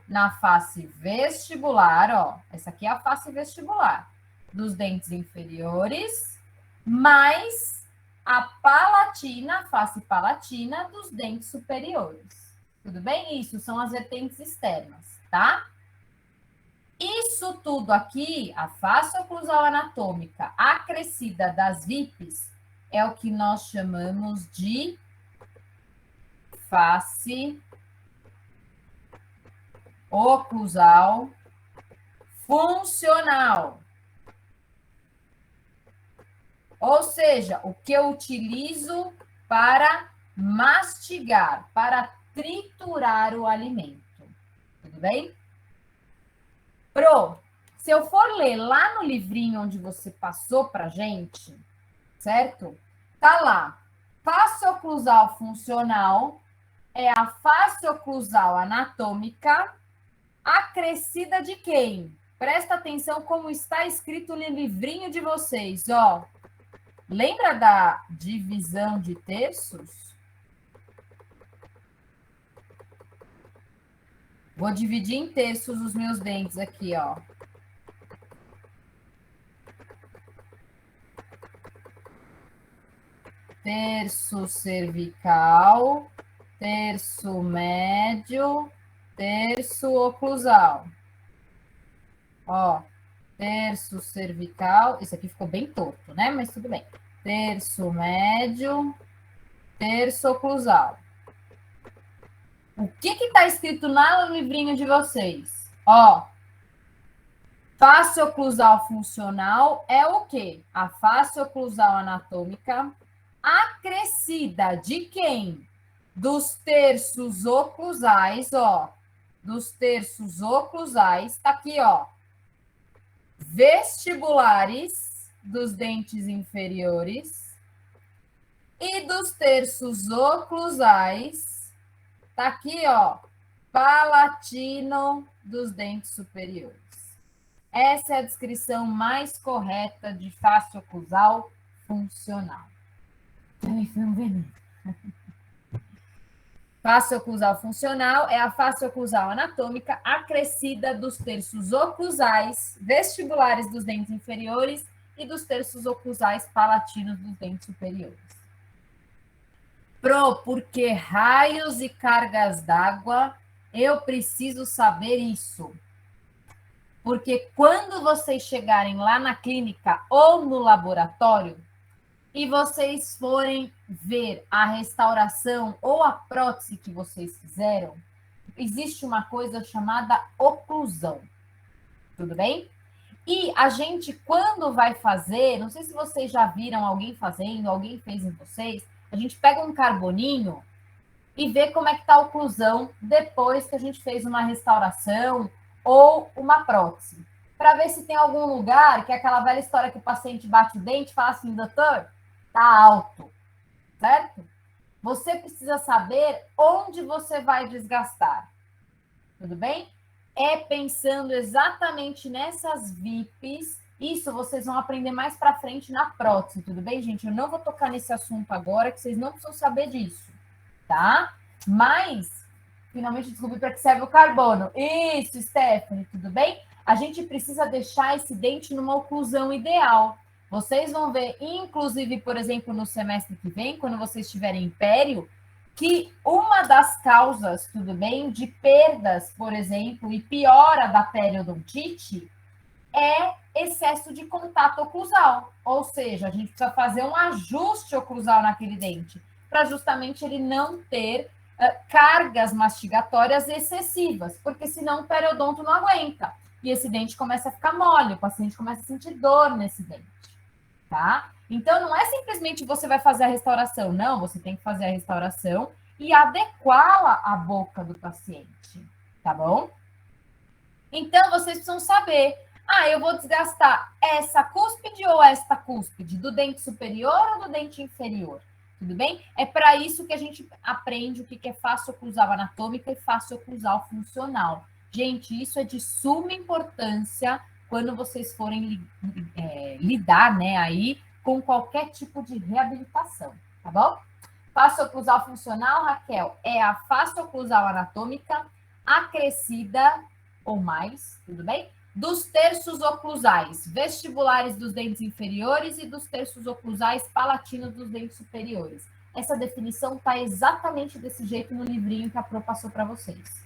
Na face vestibular, ó, essa aqui é a face vestibular dos dentes inferiores, mais a palatina, a face palatina dos dentes superiores. Tudo bem? Isso são as vertentes externas, tá? Isso tudo aqui, a face oclusal anatômica acrescida das VIPs, é o que nós chamamos de face oclusal funcional. Ou seja, o que eu utilizo para mastigar, para triturar o alimento. Tudo bem? Pro, se eu for ler lá no livrinho onde você passou pra gente, certo? Tá lá. Face oclusal funcional é a face oclusal anatômica acrescida de quem? Presta atenção como está escrito no livrinho de vocês, ó. Lembra da divisão de terços? Vou dividir em terços os meus dentes aqui, ó. terço cervical, terço médio, terço oclusal. Ó, terço cervical, isso aqui ficou bem torto, né? Mas tudo bem. Terço médio, terço oclusal. O que está escrito lá no livrinho de vocês? Ó, face oclusal funcional é o quê? A face oclusal anatômica acrescida de quem? Dos terços oclusais, ó. Dos terços oclusais, tá aqui, ó. Vestibulares dos dentes inferiores e dos terços oclusais, tá aqui, ó, palatino dos dentes superiores. Essa é a descrição mais correta de face oclusal funcional. Ai, foi um veneno. Face oclusal funcional é a face oclusal anatômica acrescida dos terços oclusais vestibulares dos dentes inferiores e dos terços oclusais palatinos dos dentes superiores. Porque raios e cargas d'água, eu preciso saber isso. Porque quando vocês chegarem lá na clínica ou no laboratório, e vocês forem ver a restauração ou a prótese que vocês fizeram, existe uma coisa chamada oclusão. Tudo bem? E a gente, quando vai fazer, não sei se vocês já viram alguém fazendo, alguém fez em vocês, a gente pega um carboninho e vê como é que está a oclusão depois que a gente fez uma restauração ou uma prótese. Para ver se tem algum lugar, que é aquela velha história que o paciente bate o dente e fala assim, doutor, tá alto, certo? Você precisa saber onde você vai desgastar, tudo bem? É pensando exatamente nessas VIPs, isso vocês vão aprender mais para frente na prótese, tudo bem, gente? Eu não vou tocar nesse assunto agora, que vocês não precisam saber disso, tá? Mas, finalmente descobri para que serve o carbono. Isso, Stephanie, tudo bem? A gente precisa deixar esse dente numa oclusão ideal. Vocês vão ver, inclusive, por exemplo, no semestre que vem, quando vocês tiverem império, que uma das causas, tudo bem, de perdas, por exemplo, e piora da periodontite é excesso de contato oclusal. Ou seja, a gente precisa fazer um ajuste oclusal naquele dente, para justamente ele não ter cargas mastigatórias excessivas, porque senão o periodonto não aguenta. E esse dente começa a ficar mole, o paciente começa a sentir dor nesse dente. Tá? Então, não é simplesmente você vai fazer a restauração, não, você tem que fazer a restauração e adequá-la à boca do paciente, tá bom? Então, vocês precisam saber, eu vou desgastar essa cúspide ou esta cúspide, do dente superior ou do dente inferior, tudo bem? É para isso que a gente aprende o que é face oclusal anatômica e face oclusal funcional. Gente, isso é de suma importância quando vocês forem lidar, né, aí com qualquer tipo de reabilitação, tá bom? Face oclusal funcional, Raquel, é a face oclusal anatômica acrescida ou mais, tudo bem? Dos terços oclusais vestibulares dos dentes inferiores e dos terços oclusais palatinos dos dentes superiores. Essa definição tá exatamente desse jeito no livrinho que a Pro passou para vocês,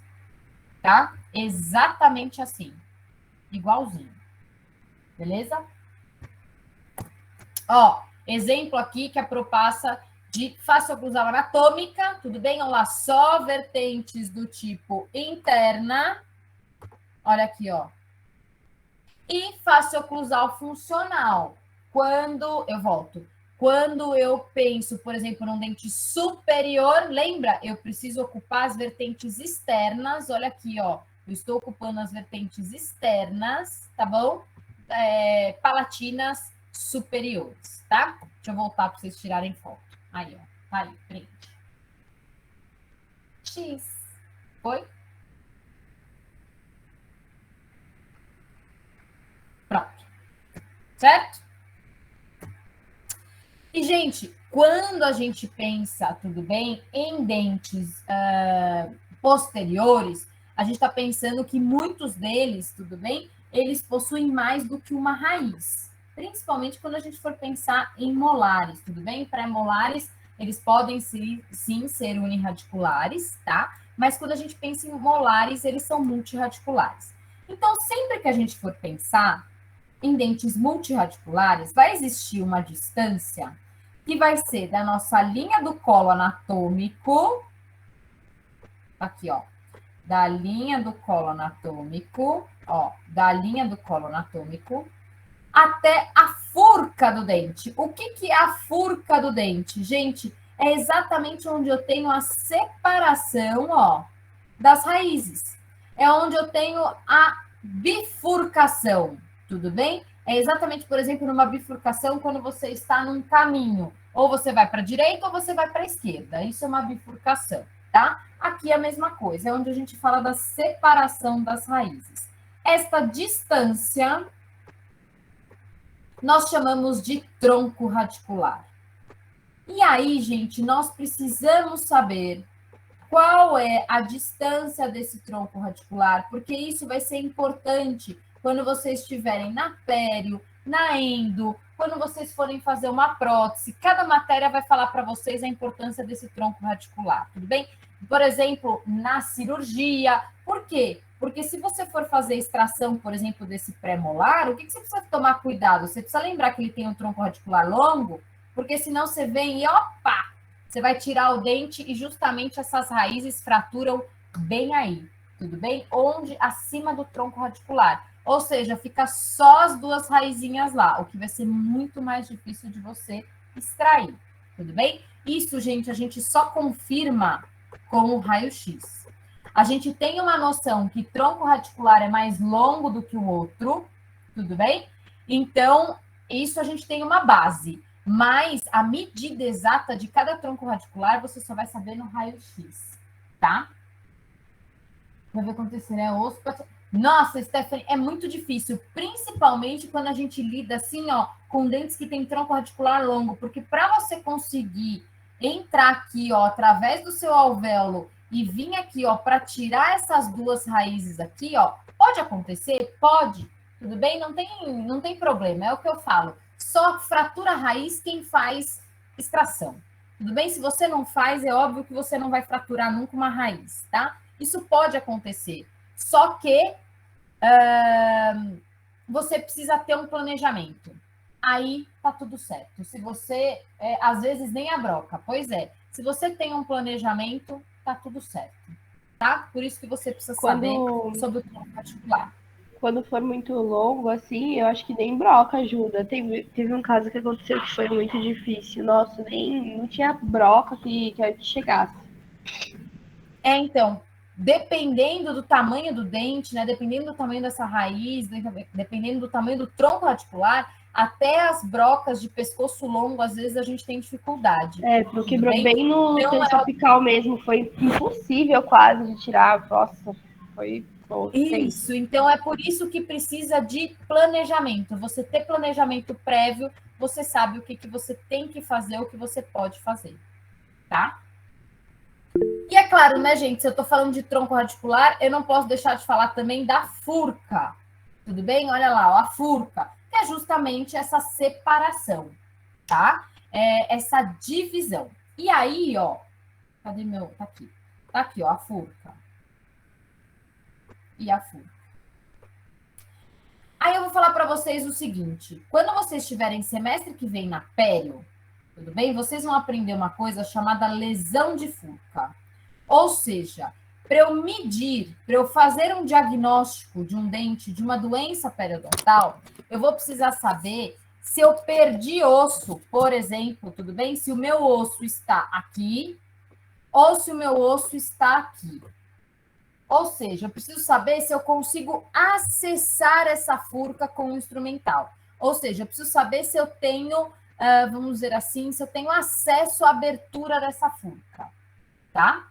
tá? Exatamente assim. Igualzinho. Beleza? Ó, exemplo aqui que a Pro passa de face oclusal anatômica, tudo bem? Olha lá, só vertentes do tipo interna. Olha aqui, ó. E face oclusal funcional. Quando eu penso, por exemplo, num dente superior, lembra? Eu preciso ocupar as vertentes externas. Olha aqui, ó. Eu estou ocupando as vertentes externas, tá bom? Palatinas superiores, tá? Deixa eu voltar para vocês tirarem foto. Aí, ó. Tá aí, print. X. Foi? Pronto. Certo? E, gente, quando a gente pensa, tudo bem, em dentes posteriores, a gente está pensando que muitos deles, tudo bem, eles possuem mais do que uma raiz. principalmente quando a gente for pensar em molares, tudo bem? Pré-molares, eles podem sim ser unirradiculares, tá? Mas quando a gente pensa em molares, eles são multirradiculares. Então, sempre que a gente for pensar em dentes multirradiculares, vai existir uma distância que vai ser da nossa linha do colo anatômico, aqui, ó, da linha do colo anatômico, ó, da linha do colo anatômico, até a furca do dente. O que é a furca do dente? Gente, é exatamente onde eu tenho a separação, ó, das raízes. É onde eu tenho a bifurcação, tudo bem? É exatamente, por exemplo, numa bifurcação quando você está num caminho. Ou você vai para a direita ou você vai para a esquerda. Isso é uma bifurcação, tá? Aqui é a mesma coisa, é onde a gente fala da separação das raízes. Esta distância nós chamamos de tronco radicular. E aí, gente, nós precisamos saber qual é a distância desse tronco radicular, porque isso vai ser importante quando vocês estiverem na pério, na endo, quando vocês forem fazer uma prótese. Cada matéria vai falar para vocês a importância desse tronco radicular, tudo bem? Por exemplo, na cirurgia. Por quê? Porque se você for fazer extração, por exemplo, desse pré-molar, o que você precisa tomar cuidado? Você precisa lembrar que ele tem um tronco radicular longo, porque senão você vem e, opa, você vai tirar o dente e justamente essas raízes fraturam bem aí, tudo bem? Onde? Acima do tronco radicular. Ou seja, fica só as duas raizinhas lá, o que vai ser muito mais difícil de você extrair, tudo bem? Isso, gente, a gente só confirma com o raio-x. A gente tem uma noção que tronco radicular é mais longo do que o outro, tudo bem? Então, isso a gente tem uma base. Mas a medida exata de cada tronco radicular você só vai saber no raio-x, tá? Vai acontecer, né? Osso. Nossa, Stephanie, é muito difícil, principalmente quando a gente lida assim, ó, com dentes que tem tronco radicular longo, porque para você conseguir entrar aqui, ó, através do seu alvéolo e vir aqui, ó, para tirar essas duas raízes aqui, ó, pode acontecer? Pode. Tudo bem? Não tem problema, é o que eu falo. Só fratura a raiz quem faz extração. Tudo bem? Se você não faz, é óbvio que você não vai fraturar nunca uma raiz, tá? Isso pode acontecer. Só que você precisa ter um planejamento. Aí tá tudo certo. Se você, às vezes, nem a broca. Pois é. Se você tem um planejamento, tá tudo certo. Tá? Por isso que você precisa saber sobre o tronco radicular. Quando for muito longo, assim, eu acho que nem broca ajuda. Teve um caso que aconteceu que foi muito difícil. Nossa, não tinha broca que chegasse. Então, dependendo do tamanho do dente, né? Dependendo do tamanho dessa raiz, dependendo do tamanho do tronco radicular, até as brocas de pescoço longo, às vezes a gente tem dificuldade. Porque bem no terço apical mesmo. Foi impossível quase de tirar. Nossa, foi... Isso, então é por isso que precisa de planejamento. Você ter planejamento prévio, você sabe o que você tem que fazer, o que você pode fazer, tá? E é claro, né, gente, se eu tô falando de tronco radicular, eu não posso deixar de falar também da furca, tudo bem? Olha lá, ó, a furca, que é justamente essa separação, tá? Essa divisão. E aí, ó, cadê meu... Tá aqui, ó, a furca. E a furca. Aí eu vou falar para vocês o seguinte, quando vocês estiverem semestre que vem na pério, tudo bem? Vocês vão aprender uma coisa chamada lesão de furca. Ou seja, para eu medir, para eu fazer um diagnóstico de um dente, de uma doença periodontal, eu vou precisar saber se eu perdi osso, por exemplo, tudo bem? Se o meu osso está aqui ou se o meu osso está aqui. Ou seja, eu preciso saber se eu consigo acessar essa furca com o instrumental. Ou seja, eu preciso saber se eu tenho, vamos dizer assim, se eu tenho acesso à abertura dessa furca, tá?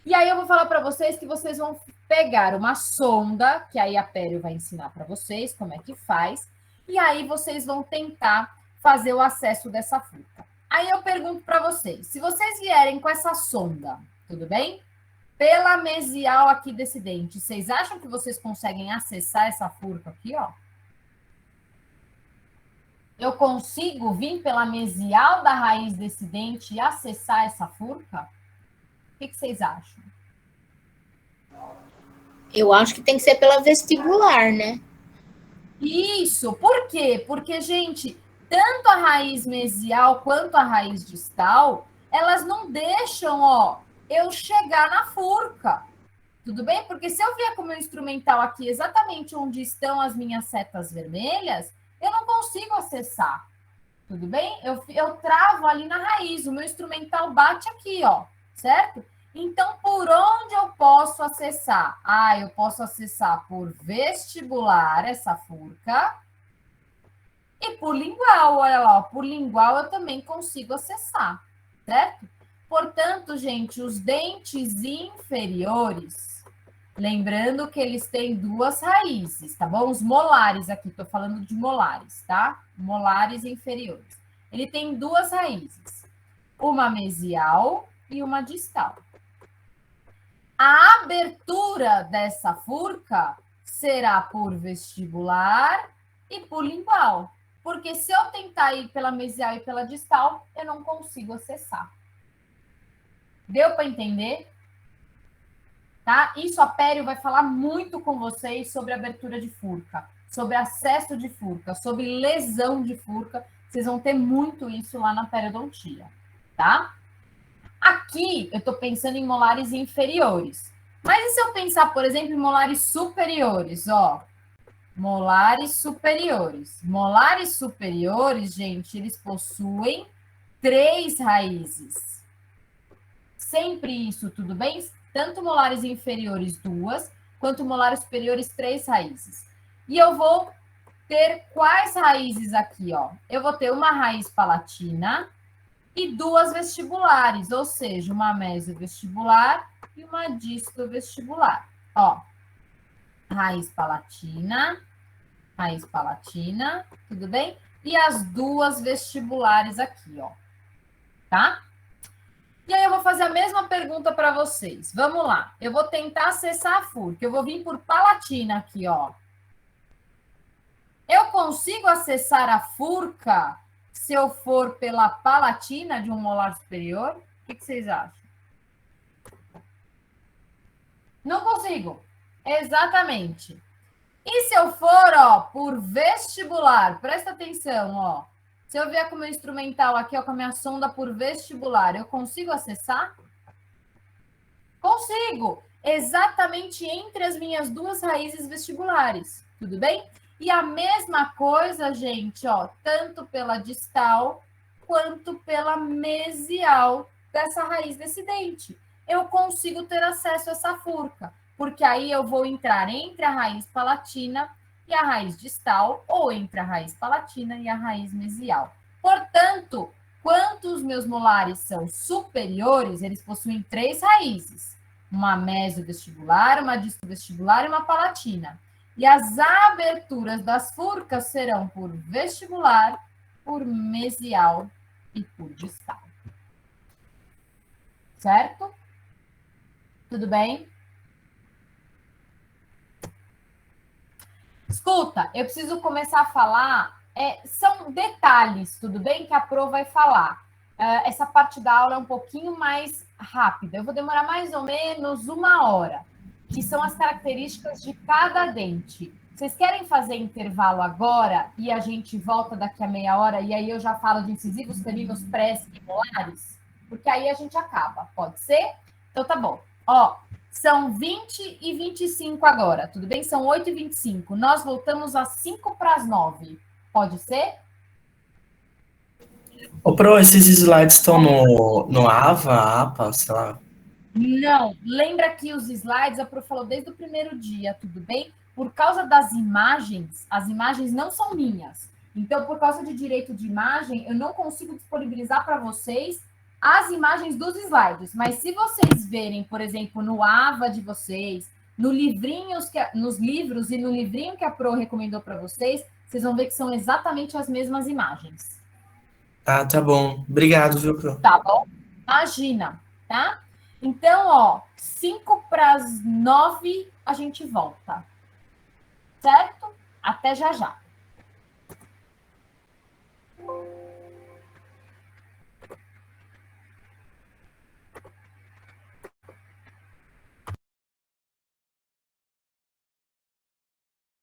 E aí eu vou falar para vocês que vocês vão pegar uma sonda, que aí a pério vai ensinar para vocês como é que faz, e aí vocês vão tentar fazer o acesso dessa furca. Aí eu pergunto para vocês, se vocês vierem com essa sonda, tudo bem? Pela mesial aqui desse dente, vocês acham que vocês conseguem acessar essa furca aqui, ó? Eu consigo vir pela mesial da raiz desse dente e acessar essa furca? O que vocês acham? Eu acho que tem que ser pela vestibular, né? Isso, por quê? Porque, gente, tanto a raiz mesial quanto a raiz distal, elas não deixam, ó, eu chegar na furca. Tudo bem? Porque se eu vier com o meu instrumental aqui exatamente onde estão as minhas setas vermelhas, eu não consigo acessar. Tudo bem? Eu travo ali na raiz, o meu instrumental bate aqui, ó, certo? Então, por onde eu posso acessar? Ah, eu posso acessar por vestibular, essa furca, e por lingual, olha lá, ó, por lingual eu também consigo acessar, certo? Portanto, gente, os dentes inferiores, lembrando que eles têm duas raízes, tá bom? Os molares aqui, tô falando de molares, tá? Molares inferiores. Ele tem duas raízes, uma mesial e uma distal. A abertura dessa furca será por vestibular e por lingual. Porque se eu tentar ir pela mesial e pela distal, eu não consigo acessar. Deu para entender? Tá? Isso a Pério vai falar muito com vocês sobre abertura de furca, sobre acesso de furca, sobre lesão de furca. Vocês vão ter muito isso lá na periodontia, tá? Aqui, eu estou pensando em molares inferiores. Mas e se eu pensar, por exemplo, em molares superiores? Ó, molares superiores. Molares superiores, gente, eles possuem 3 raízes. Sempre isso, tudo bem? Tanto molares inferiores 2, quanto molares superiores 3 raízes. E eu vou ter quais raízes aqui, ó? Eu vou ter uma raiz palatina e 2 vestibulares, ou seja, uma mesovestibular e uma distovestibular. Ó, raiz palatina, tudo bem? E as 2 vestibulares aqui, ó, tá? E aí eu vou fazer a mesma pergunta para vocês. Vamos lá, eu vou tentar acessar a furca, eu vou vir por palatina aqui, ó. Eu consigo acessar a furca se eu for pela palatina de um molar superior? O que vocês acham? Não consigo. Exatamente. E se eu for, ó, por vestibular? Presta atenção, ó. Se eu vier com o meu instrumental aqui, ó, com a minha sonda por vestibular, eu consigo acessar? Consigo. Exatamente entre as minhas 2 raízes vestibulares. Tudo bem? E a mesma coisa, gente, ó, tanto pela distal quanto pela mesial dessa raiz desse dente. Eu consigo ter acesso a essa furca, porque aí eu vou entrar entre a raiz palatina e a raiz distal, ou entre a raiz palatina e a raiz mesial. Portanto, quanto os meus molares são superiores, eles possuem 3 raízes, uma mesovestibular, uma distovestibular e uma palatina. E as aberturas das furcas serão por vestibular, por mesial e por distal. Certo? Tudo bem? Escuta, eu preciso começar a falar. São detalhes, tudo bem? Que a Pro vai falar. Essa parte da aula é um pouquinho mais rápida. Eu vou demorar mais ou menos 1 hora. Que são as características de cada dente. Vocês querem fazer intervalo agora e a gente volta daqui a meia hora e aí eu já falo de incisivos, caninos, prés e molares? Porque aí a gente acaba, pode ser? Então tá bom. Ó, são 20 e 25 agora, tudo bem? São 8 e 25. Nós voltamos às 5 para as 9. Pode ser? Ô, Pro, esses slides estão no AVA, APA, sei lá. Não, lembra que os slides, a Pro falou desde o primeiro dia, tudo bem? Por causa das imagens, as imagens não são minhas. Então, por causa de direito de imagem, eu não consigo disponibilizar para vocês as imagens dos slides. Mas se vocês verem, por exemplo, no AVA de vocês, nos livros e no livrinho que a Pro recomendou para vocês, vocês vão ver que são exatamente as mesmas imagens. Ah, tá bom. Obrigado, viu, Pro? Tá bom? Imagina, tá? Então, ó, 5 para as 9, a gente volta. Certo? Até já já.